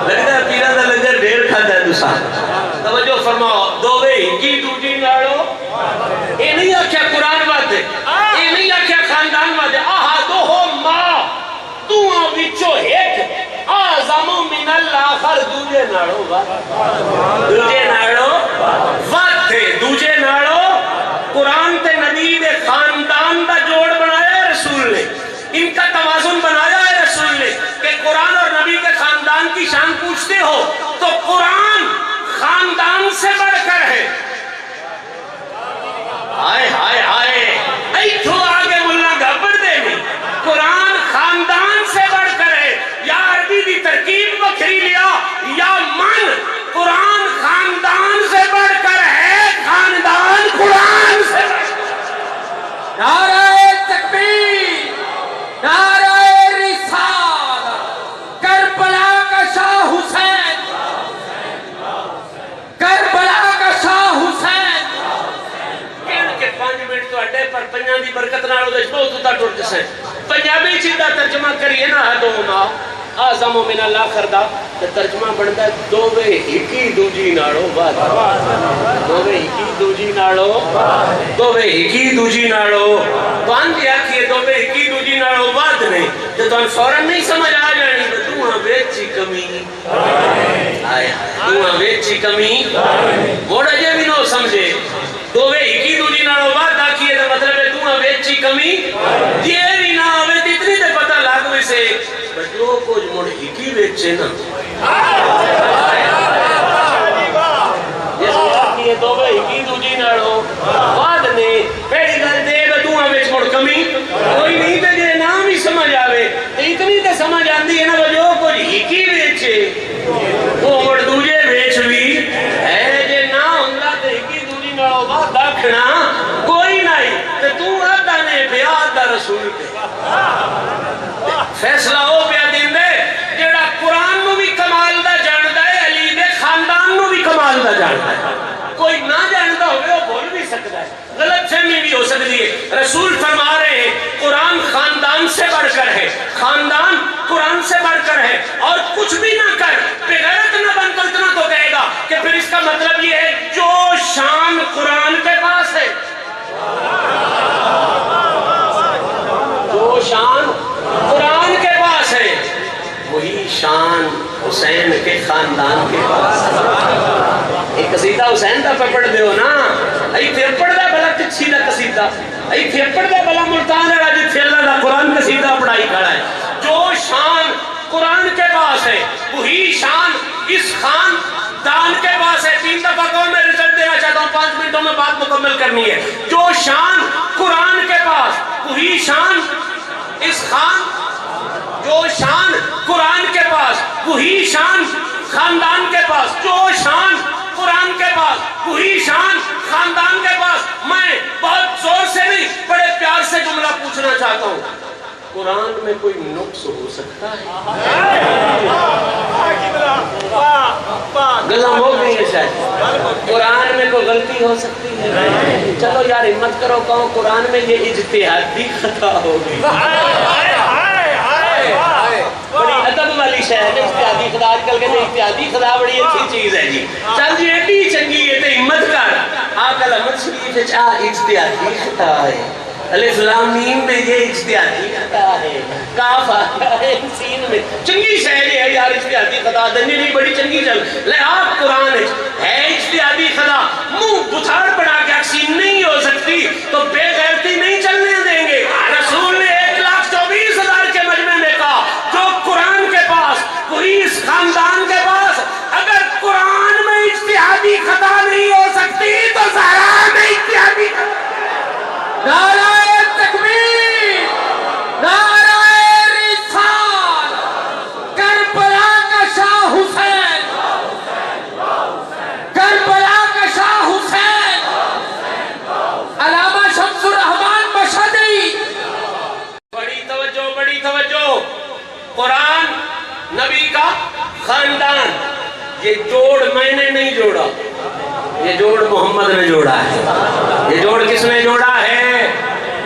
لگتا ہے پیرا دا لنگر ڈھیر کھاتا ہے دوسرا. توجہ فرماؤ. دوویں ہکی دوجی ناڑو. یہ نہیں آکھیا قرآن واد ہے، یہ نہیں آکھیا خاندان واد ہے. احدہما دوہاں وچوں ایک اعظم من الاخر دوجے ناڑو واد. دوجے ناڑو واد ہے. دوجے ناڑو قرآن تے نبی دے خاندان دا جوڑ بنایا ہے رسول نے. ان کا توازن بنایا ہے رسول نے کہ قرآن اور نبی کے خاندان کی شان پوچھتے ہو تو قرآن خاندان سے بڑھ کر ہے. آئے ہائے ہائے ایتھو آگے ملنا گھبر دے میں. قرآن خاندان پر پنجاں دی برکت نال اودے بہت اتا ٹر جسے پنجابی چیزا ترجمہ کریے نا ہدوما اعظم من الاخر دا تے ترجمہ بندا دوویں ہکی دوجی نالو بعد دوویں ہکی دوجی نالو دوویں ہکی دوجی نالو تو اندی آکھیے دوویں ہکی دوجی نالو بعد نے تے تو فوراً نہیں سمجھ آ جانی تے تو ویچی کمی آیا تو ویچی کمی موڑا جے بھی نو سمجھے دوویں ہکی دوجی نالو بعد آکھیے تے مطلب ہے تو ویچی کمی یہ بھی نہ ہوے تے اتنی تے پتہ لگ ویسے جو کچھ مڑ ہکی ویچے نا یہ دوویں ہکی دوجی نالو بعد نے پہلی گل دے دوواں وچ مڑ کمی کوئی نہیں تے جے نام ہی سمجھ آوے تے اتنی تے سمجھ آندی ہے نا جو کچھ ہکی ویچے وہ مڑ دوجے ویچ بھی ہے جے نہ ہوندا تے ہکی دوجی نالو بعد آکھنا کوئی نہیں تے تو آدا نے بیاہ دا رسول تے فیصلہ ہو پیا دین دے جیڑا قرآن نو بھی کمال دا جاندا ہے علی دے خاندان نو بھی کمال دا جاندا ہے کوئی نہ جاندا ہوئے وہ بول بھی سکتا ہے غلط فہمی بھی ہو سکتی ہے رسول فرما رہے ہیں قرآن خاندان سے بڑھ کر ہے خاندان قرآن سے بڑھ کر ہے اور کچھ بھی نہ کر بغیرت نہ بن کر اتنا تو کہے گا کہ پھر اس کا مطلب یہ ہے جو شان قرآن کے پاس ہے جو شان قرآن کے پاس ہے وہی شان حسین کے خاندان کے پاس ہے ایک قصیدہ حسین دا پڑھ دیو نا ای پھر پڑھ دا بلا کچھی دا قصیدہ ای پھر پڑھ دا بلا ملتان ہے جی پھر اللہ دا قرآن قصیدہ پڑھائی کھڑا ہے جو شان قرآن کے پاس ہے وہی شان اس خاندان کے پاس ہے 3 دفعہ کو میں رزلٹ دینا چاہتا ہوں 5 منٹوں میں بات مکمل کرنی ہے جو شان قرآن کے پاس وہی شان اس جو شان قرآن کے پاس وہی شان خاندان کے پاس جو شان قرآن کے پاس وہی شان خاندان کے پاس میں بہت زور سے نہیں بڑے پیار سے جملہ پوچھنا چاہتا ہوں قرآن میں کوئی نقص ہو سکتا ہے غلام ہو گئی ہے شاید قرآن میں کوئی غلطی ہو سکتی ہے چلو یار ہمت کرو کہو قرآن میں یہ اجتہادی خطا ہوگی بڑی ادب والی شاید ہے اجتہادی خطا آج کل کہتے ہیں اجتہادی خطا بڑی اچھی چیز ہے جی چل جی ایڈی چنگی ہے تو ہمت کر آقا احمد شریف اجتہادی خطا ہے الف لام میم میں یہ اجتہادی خطا ہے کاف آیا ہے سین میں چنگی شاعری ہے یار اجتہادی خطا دنی نہیں بڑی چنگی چل لے آپ قرآن ہے اجتہادی خطا منہ بچھاڑ پڑا کے اکسین نہیں ہو سکتی تو بے غیرتی نہیں چلنے دیں گے رسول نے 1,24,000 کے مجمع میں کہا جو قرآن کے پاس کوئی اس خاندان کے پاس اگر قرآن میں اجتہادی خطا نہیں ہو سکتی تو زہرا میں اجتہادی خطا نعرہ تکبیر نعرہ رسال کربلا کا شاہ حسین کربلا کا شاہ حسین علامہ شمس الرحمان مشہدی بڑی توجہ قرآن نبی کا خاندان یہ جوڑ میں نے نہیں جوڑا یہ جوڑ محمد نے جوڑا ہے یہ جوڑ کس نے جوڑا ہے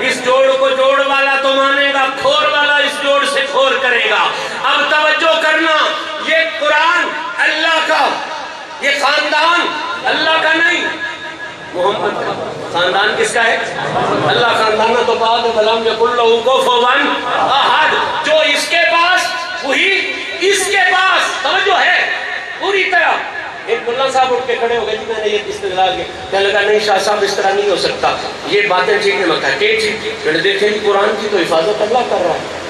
اس جوڑ کو جوڑ والا تو مانے گا کھور والا اس جوڑ سے کھور کرے گا اب توجہ کرنا یہ قرآن اللہ کا یہ خاندان اللہ کا نہیں محمد کا خاندان کس کا ہے اللہ خاندان تو بعد بلام یقل لہو کفوا احد جو اس کے پاس وہی اس کے پاس توجہ ہے پوری طرح ایک ملا صاحب اٹھ کے کھڑے ہو گئے جی میں نے یہ استدلال کیا کہنے لگا نہیں شاہ صاحب اس طرح نہیں ہو سکتا یہ باتیں ٹھیک ہے میں کہا کہ ٹھیک میں نے دیکھیں جی قرآن کی تو حفاظت اللہ کر رہا ہے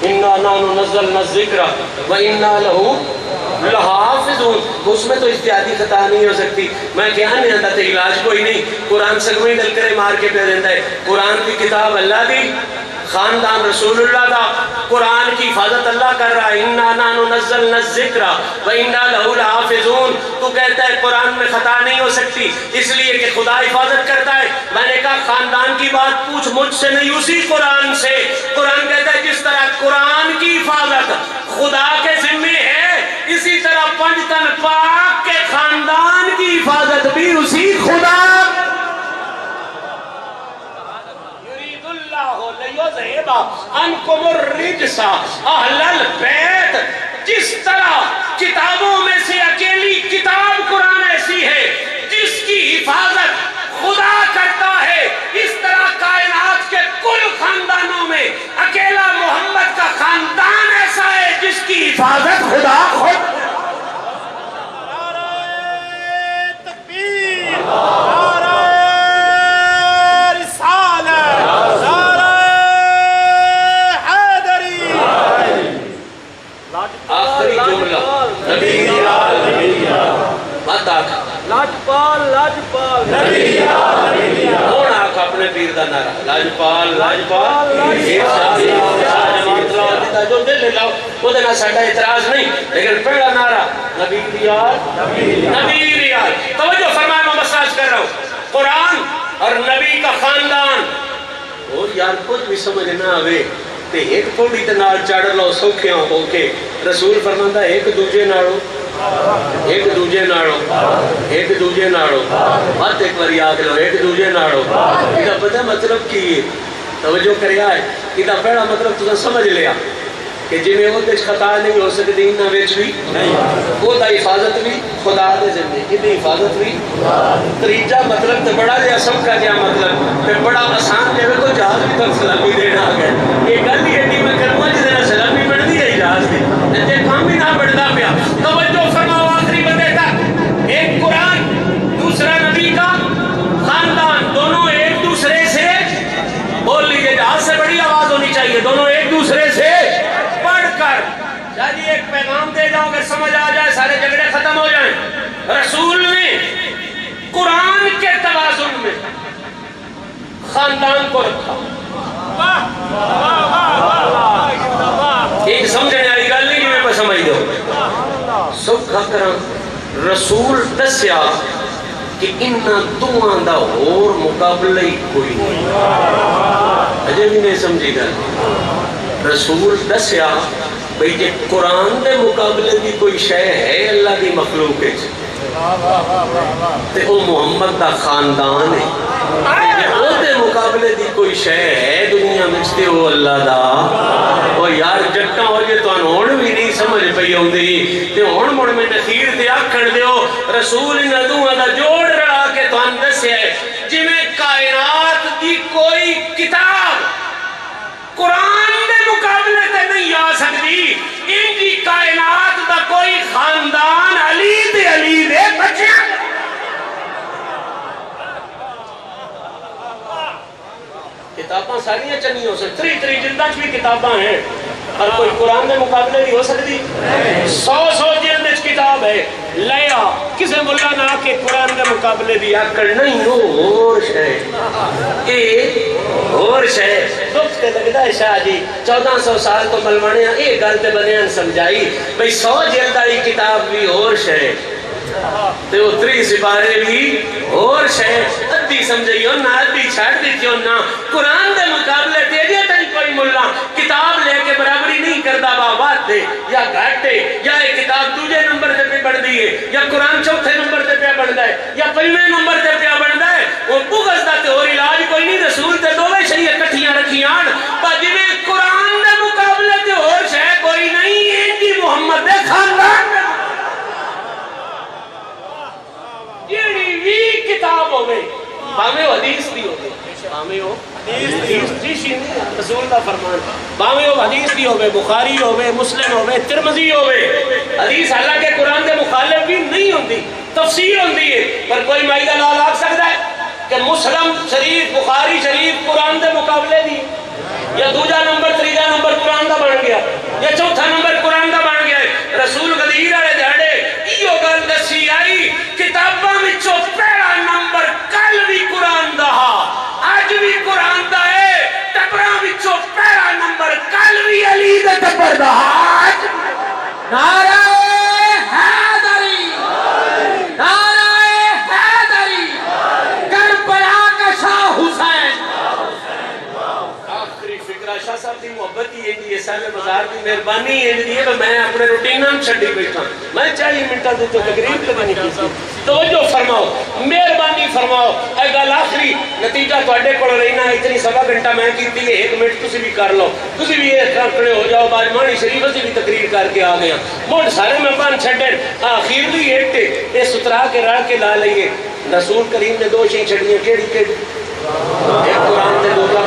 اِنَّا نَحْنُ نَزَّلْنَا الذِّكْرَ وَإِنَّا لَهُ لَحَافِظُونَ اس میں تو اجتہادی خطا نہیں ہو سکتی میں کیا نہیں آتا تھا علاج کوئی نہیں قرآن سگویں ڈل کرے مار کے پہ دیتا ہے قرآن کی کتاب اللہ دی خاندان رسول اللہ کا قرآن کی حفاظت اللہ کر رہا ہے اِنَّا نَحْنُ نَزَّلْنَا الذِّكْرَ وَإِنَّا لَهُ لَحَافِظُونَ تو کہتا ہے قرآن میں خطا نہیں ہو سکتی اس لیے کہ خدا حفاظت کرتا ہے میں نے کہا خاندان کی بات پوچھ مجھ سے نہیں اسی قرآن سے قرآن کہتا ہے جس طرح قرآن کی حفاظت خدا کے ذمہ ہے اسی طرح پنج تن پاک کے خاندان کی حفاظت بھی اسی خدا لیذہب عنکم الرجس اہل البیت. جس طرح کتابوں میں سے اکیلی کتاب قرآن ایسی ہے جس کی حفاظت خدا کرتا ہے، اس طرح کائنات کے کل خاندانوں میں اکیلا محمد کا خاندان ایسا ہے جس کی حفاظت خدا خود. آخری جملہ لاجپال لاجپال کون آکھ اپنے پیر دا نعرہ لاجپال لاجپال جو دل لے لاؤ وہ دینا ساڑھا اعتراض نہیں، لیکن پہلا نعرہ نبی ریال نبی ریال. توجہ فرمائے میں مساج کر رہا ہوں. قرآن اور نبی کا خاندان. اور یار کچھ بھی سمجھ نہ آوے تے ایک تھوڑی تے نال چڑھ لو سوکھیاں ہو کے. رسول فرماندا ایک دوجے نالو ایک دوجے نالو ایک دوجے نالو بات ایک باری آکھ لو ایک دوجے نالو. یہ پتہ مطلب کی ہے؟ توجہ کریا ہے. یہ پہلا مطلب تو سمجھ لیا کہ جی میں وہ خطا نہیں ہو سکتی نہ وچ بھی وہ دا حفاظت بھی خدا دے ذمے کی حفاظت بھی. تیجا مطلب تے بڑا جہا سب کا کیا مطلب تے بڑا آسان جے کو جہاز بھی تک سلامی دینا آ گیا. یہ گل ہی ہے میں کروں جس سلامی بڑھتی ہے جہاز کی تے کام بھی نہ بڑھتا پیا. توجہ فرماؤ آخری بندے تک. ایک قرآن دوسرا نبی کا خاندان، دونوں ایک دوسرے سے بول لیجیے جہاز سے بڑی آواز ہونی چاہیے. دونوں ایک دوسرے سے پڑھ کر جی ایک پیغام دے جاؤ اگر سمجھ آ جائے سارے جھگڑے ختم ہو جائیں. رسول نے قرآن کے توازن میں خاندان کو رکھا. ایک سمجھنے والی گل نہیں میں سمجھ دو سب خاطر رسول دسیا کہ انہاں دوہاں دا اور مقابلہ ہی کوئی نہیں. اجے بھی نہیں سمجھی گل. رسول دسیا بھئی کہ قرآن دے مقابلے دی کوئی شے ہے اللہ دی مخلوق ہے تے وہ محمد دا خاندان ہے. وہ دے مقابلے دی کوئی شے ہے دنیا میں تے وہ اللہ دا. وہ یار جٹا ہو جے تو ہن بھی نہیں سمجھ پئی ہوندی تے ہن مڑ میں نخیر تے آکھن دیو رسول انہاں دوہاں دا جوڑ رلا کے تانوں دسیا ہے جویں کائنات دی کوئی کتاب قرآن دے مقابلے تے نہیں آ سکتی، ان کی کائنات دا کوئی خاندان علی دے بچیاں. کتاباں ساریاں چنی ہو سکتی، تری جلدہ بھی کتاباں ہیں اور کوئی قرآن دے مقابلے نہیں ہو سکتی. 100 جلد کتاب ہے لیا کسے ملا نہ کہ قرآن دے مقابلے دی آکڑ نہیں اور شے اور شے. دکھ تے لگدا ہے شاہ جی 1400 سال تو ملوانے یہ گل تے بنیاں سمجھائی بھئی 100 جلد والی کتاب بھی اور شے تے وہ 30 سپارے بھی اور شے. ادھی سمجھائیو نہ ادھی چھڑ دیتیو نہ. قرآن دے مقابلے تے جے تن کوئی ملا کتاب لے کے برابری نہیں کردا باوات دے یا گھاٹے یا ایک کتاب دوجے نمبر تے پہ بڑھ دی ہے یا قرآن چوتھے نمبر تے پہ بڑھدا ہے یا پنجویں نمبر تے پہ بڑھدا ہے. وہ بغض دا تے اور علاج کوئی نہیں. رسول تے دوویں شے اکٹھیاں رکھیاں پر جویں قرآن دے مقابلے تے اور شے کوئی نہیں. ان دی محمد دے خاندان جیڑی بھی کتاب ہوئے باویں حدیث دی ہوئے باویں حدیث رسول کا فرمان باویں حدیث دی ہوئے بخاری ہوئے مسلم ہوئے ترمذی ہوئے. حدیث حالانکہ قرآن کے مخالف بھی نہیں ہوتی تفسیر ہوتی ہے پر کوئی مائی کا لال آگ سکتا ہے کہ مسلم شریف بخاری شریف قرآن کے مقابلے دی یا دوجا نمبر تیجا نمبر قرآن کا بن گیا یا چوتھا نمبر قرآن کا بن گیا. رسول غدیر والے دہاڑے ایو گل دسی آئی کتاباں وچوں پہلا نمبر کل بھی قرآن دا اج بھی قرآن دا ہے. ٹبراں وچوں پہلا نمبر کل بھی علی دے ٹبر دا. نعرہ حیدری نعرہ حیدری کربلا کا شاہ حسین. آخری فکرہ شاہ صاحب دی محبت ہی ہے سارے مزار کی مہربانی ہے میں اپنے روٹین چھڈی بیٹھا. میں 40 منٹاں تو تقریب نہیں کی توجہ فرماؤ، مہربانی فرماؤ. اے گل آخری نتیجہ تواڈے کول رہنا. اتنی سوا گھنٹہ میں کیتی ہے، 1 منٹ تسی بھی کر لو. تسی بھی یہ کھڑے ہو جاؤ. بعد مانی شریف سے بھی تقریر کر کے آ گیا. مڑ سارے میں بن چھڈن. آخر بھی ایک یہ سترا کے رل کے لا لئیے. رسول کریم نے 2 شئی چھڑیاں. کیڑی کیڑی؟ ایک قرآن تے دوسرا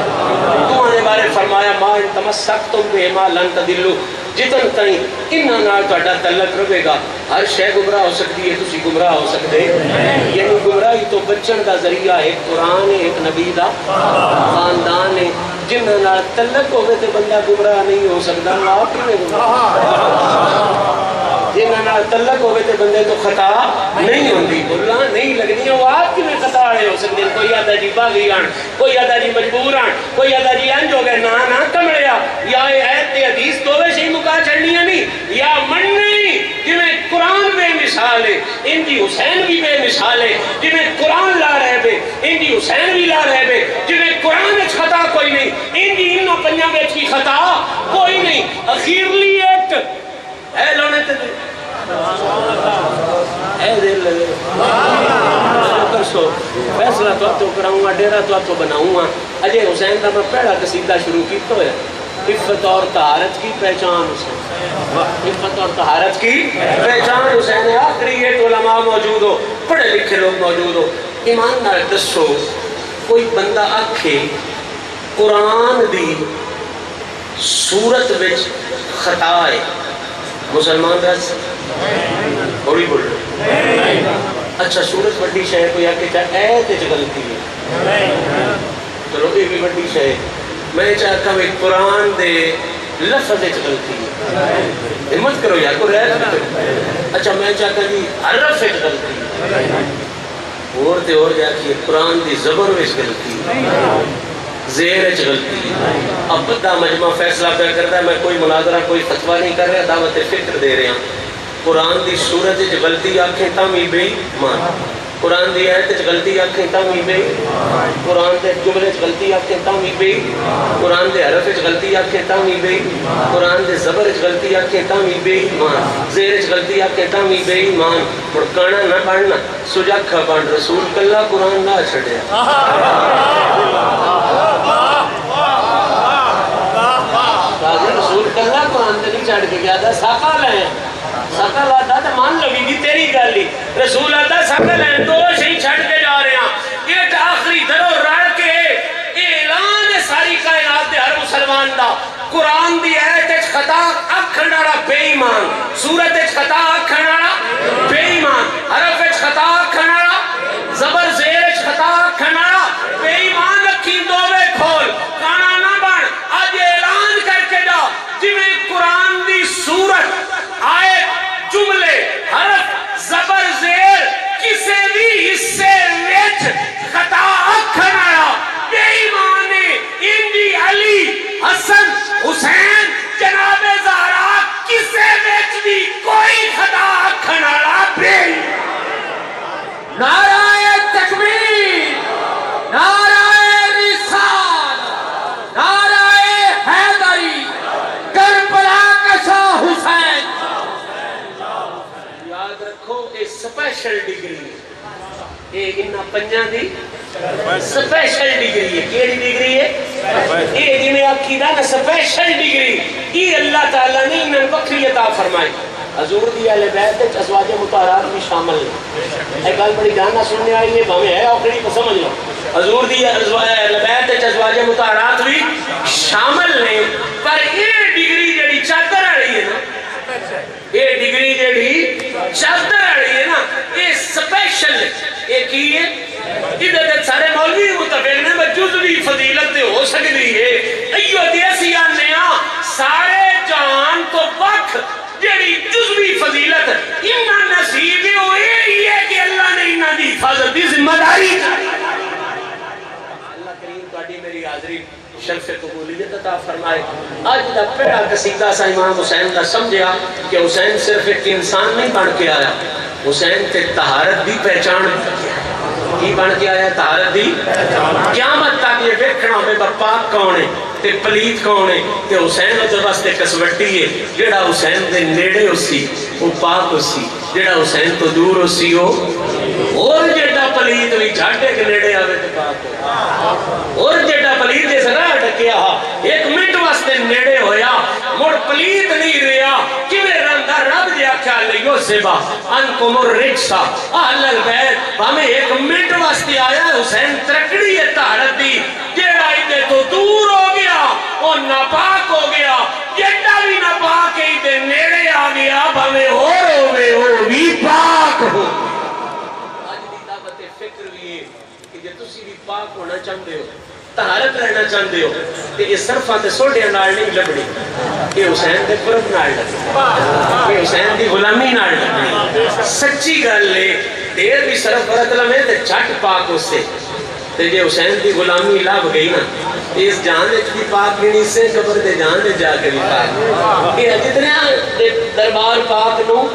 دعا دے بارے فرمایا ما ان تمسکتم بہما لن تضلوا. جتن تائیں انہاں نال تہاڈا تعلق رہے گا ہر شے گمراہ ہو سکتی ہے، تسی گمراہ ہو سکتے. یعنی گمراہی تو بچن دا ذریعہ ایک قرآن ہے، ایک نبی دا خاندان ہے. جنہاں نال تعلق ہوے تے بندہ گمراہ نہیں ہو سکتا. آپ کیویں گمراہ؟ جنہاں نال تعلق ہوے تے بندے تو خطا نہیں ہوندی. بولا نہیں لگنی وہ آپ کیویں خطا والے ہو سکتے؟ کوئی آدھا جی باغی آن، کوئی آدھا جی مجبور آن، کوئی آدھا جی انج ہو گئے. نہ کمڑیا یا ایت تے حدیث دوویں شئی مکا چھڑنیاں نہیں یا مننی. جویں قرآن بے مثال ہے ان دی حسین بھی بے مثال ہے. جویں قرآن لا رہے بے ان دی حسین بھی لا رہے بے. جویں قرآن وچ خطا کوئی نہیں ان دی انہاں پنجاں وچ کی خطا کوئی نہیں. اخیرلی ایک اے لانے تے اے دل لگے فیصلہ تو کراؤں گا، ڈیرا تو بناؤں گا. اجے حسین کا میں پہلا قصیدہ شروع کیتا ہے. عفت اور طہارت کی پہچان حسین، عفت اور طہارت کی پہچان حسین. آخری ایک علماء موجود ہو، پڑھے لکھے لوگ موجود ہو. ایمان نال دسو کوئی بندہ آکھے قرآن دی سورت وچ خطا ہے مسلمان دس تھوڑی بول رہے. اچھا سورت وڈی شے کوئی آ کے چاہے ایت وچ غلطی ہے، چلو یہ بھی وڈی شے. میں چاہتا ہوں قرآن دے لفظ وچ غلطی ہے، ہمت کرو یار کو رہ. اچھا میں چاہتا ہوں جی حرف وچ غلطی ہے، اور تے اور جاکھیے قرآن دی زبر وچ غلطی ہے، زیر وچ غلطی ہے. اب بڑا مجمع فیصلہ پہ کرتا ہے. میں کوئی مناظرہ کوئی فتویٰ نہیں کر رہا، دعوت فکر دے رہا. قرآن دی سورت وچ غلطی آکھیں تاں وی بے ایمان، قرآن دی آیت وچ غلطی آکھیں تاں وی بے ایمان، قرآن دے جملے وچ غلطی آکھیں تاں وی بے ایمان، قرآن دے حرف وچ غلطی آکھیں تاں وی بے ایمان، قرآن دے زبر وچ غلطی آکھیں تاں وی بے ایمان، زیر وچ غلطی آکھیں تاں وی بے ایمان. مڑکانا نہ بننا سجاکھا بن رسول کلا قرآن نہ چھڑیا. رسول کلا قرآن تے نہیں چھڑ کے گیا تھا. ساقا لے ساقا لاتا تو مان لگی گی تیری گل ہی. رسول آتا ساقا لے 2 شئی چھڑ کے جا رہے ہیں. ایک آخری درو رڑ کے اعلان ہے ساری کائنات دے ہر مسلمان دا. قرآن دی آیت وچ خطا آکھن والا بے ایمان، سورت وچ خطا آکھن والا بے ایمان، حرف وچ خطا آکھن والا، زبر زیر وچ خطا آکھن والا بے ایمان. رکھی دووے کھول کانا نہ بن. اج اعلان کر کے جا جویں قرآن دی سورت آیت جملے حرف زبر زیر کسے بھی حصے وچ خطا آکھن والا بے ایمان ہے. ان دی علی حسن حسین جناب زہرا کسے وچ بھی کوئی خطا آکھن والا بے ایمان. نعرہ تکبیر، نعرہ رسالت، نعرہ حیدری، کربلا کا شاہ حسین. یاد رکھو یہ سپیشل ڈگری ہے، یہ انہاں پنجاں دی سپیشل ڈگری ہے. کیڑی ڈگری ہے؟ یہ جی میں آکھی دا نا سپیشل ڈگری. یہ اللہ تعالیٰ نے انہاں وکری عطا فرمائی. حضور دی اہل بیت وچ ازواج مطہرات بھی شامل ہیں. ایک گل بڑی دھیان نال سننے والی ہے، بھاویں ہے اوکھڑی پر سمجھ لو. حضور دی اہل بیت وچ ازواج مطہرات بھی شامل ہیں. پر یہ ڈگری جڑی چادر والی ہے نا، یہ ڈگری جڑی چادر والی ہے نا، یہ سپیشل ہے. یہ کی ہے؟ ادھر سارے مولوی متفق نے جزوی فضیلت ہو سکتی ہے. ایو دیسی آنے سارے جان تو وقت جڑی جزوی فضیلت انہاں نصیب ہوئی ہے کہ اللہ نے انہاں دی حفاظت دی ذمہ داری. اللہ کریم تہاڈی میری حاضری شرف قبولیت عطا فرمائے. آج دا پہلا قصیدہ سا امام حسین دا سمجھیا کہ حسین صرف ایک انسان نہیں بن کے آیا، حسین تے طہارت دی پہچان کی بن کے آیا. طہارت دی قیامت تک یہ ویکھنا ہوے پاک کون ہے تے پلیت کون ہے. تے حسین دے واسطے کسوٹی ہے. جڑا حسین دے نیڑے ہوسی وہ پاک ہوسی، جڑا حسین تو دور ہوسی وہ اور جیڑا پلیت بھی جھاٹے کے نیڑے آوے تے پاک ہو اور جیڑا پلیت جیسا نہ ڈکیا ایک منٹ واسطے نیڑے ہویا مڑ پلیت نہیں رہا کیویں رندہ رب دیا کیا لیو سبا انکم الرجسا اہل البیت ہمیں ایک منٹ واسطے آیا حسین ترکڑی ہے طہارت دی جیڑا ادھے تو دور ہو گیا اور ناپاک ہو گیا جیڑا بھی ناپاک ہے ادھے نیڑے آ گیا ہمیں اور ہوئے وہ بھی پاک ہو آج دی دعوت فکر بھی ہے کہ جے تسی بھی پاک ہونا چاہتے ہو طہارت رہنا چاہتے ہو تو یہ صرفہ تے سوڑے نال نہیں لبڑی یہ حسین دے قرب نال لبڑی یہ حسین دی غلامی نال لبڑی سچی گل لے دیر بھی صرف برت لمحے تے جھٹ پاک اس سے تے جے حسین دی غلامی لب گئی نا اس جان بھی پاک نہیں سے قبر دے جان دے جا کے بھی پاک یہ جتنے دربار پاک نو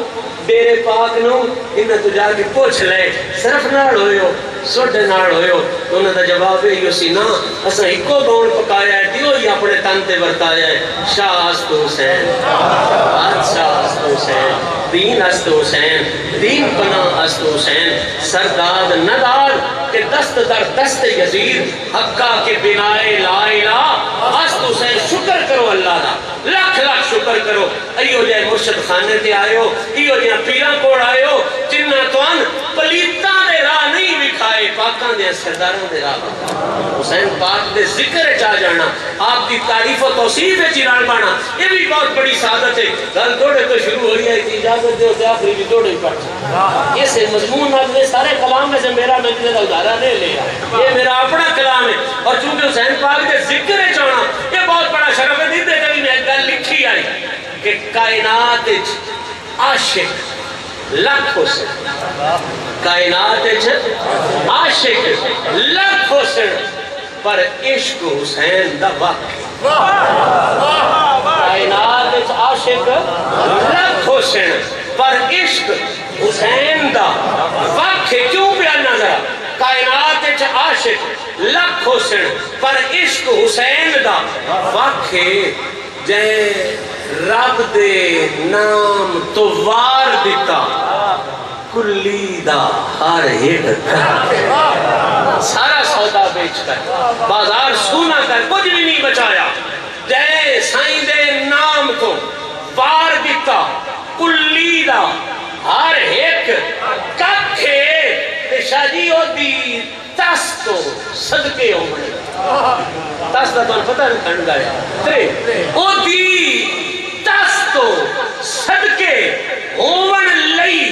ڈیرے پاک نو انہیں تو جا کے پوچھ لے صرف نال ہوئے ہو سوڑے نال ہوئے ہو تو انہیں دا جواب ہے یہ سینا اسا ایکو گون پکایا ہے دیو ہی اپنے تن تے ورتایا ہے شاہ است حسین بادشاہ است حسین دین است حسین دین پناہ است حسین سرداد ندار کہ دست در دست یزید حقا کے بنائے لا الہ است حسین شکر کرو اللہ دا لاکھ لاکھ شکر کرو ایو جائے مرشد خانے تے آئے ہو ایو جائے پیران کوڑ آئے ہو جنہ تو ان پلیتاں دے راہ نہیں بکھائے پاکاں دے سرداروں دے راہ حسین پاک دے ذکر چاہ جانا آپ دی تعریف و توصیف چیران بانا یہ بھی بہت بڑی سعادت ہے گل دوڑے تو شروع ہو رہی ہے کہ اجازت دے ہوتے آخری بھی دوڑے پڑھ یہ سے مضمون اپنے سارے کلام میں سے میرا مجلس ادارہ نہیں لیا یہ میرا اپنا کلام ہے اور چونکہ حسین پاک دے ذکر چاہنا یہ بہت بڑا شرف ہے دیتے کبھی میں گل لکھی آئی کہ کائنات عاشق لکھ حسین کائنات عاشق لکھ حسین پر عشق حسین دا وقت کائنات عاشق لکھ حسین پر عشق حسین دا وقت کیوں بیان نظر کائنات عاشق لکھ حسین پر عشق حسین دا وقت جے رب دے نام تو وار دیتا کلی دا ہر ایک سارا سودا بیچ کر بازار سونا کر کچھ بھی نہیں بچایا جے سائیں دے نام تو وار دیتا کلی دا ہر ایک ککھے تے شادی ہو دی تس تو صدقے ہو گئے تس دا تو پتہ نہیں کھنڈ گئے او دی تس تو صدقے ہون لئی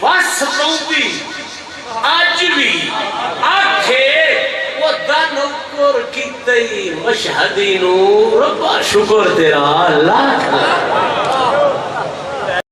وس پاؤں آج بھی آکھے وہ دن اکر کی تی مشہدی نو ربا شکر تیرا لاکھ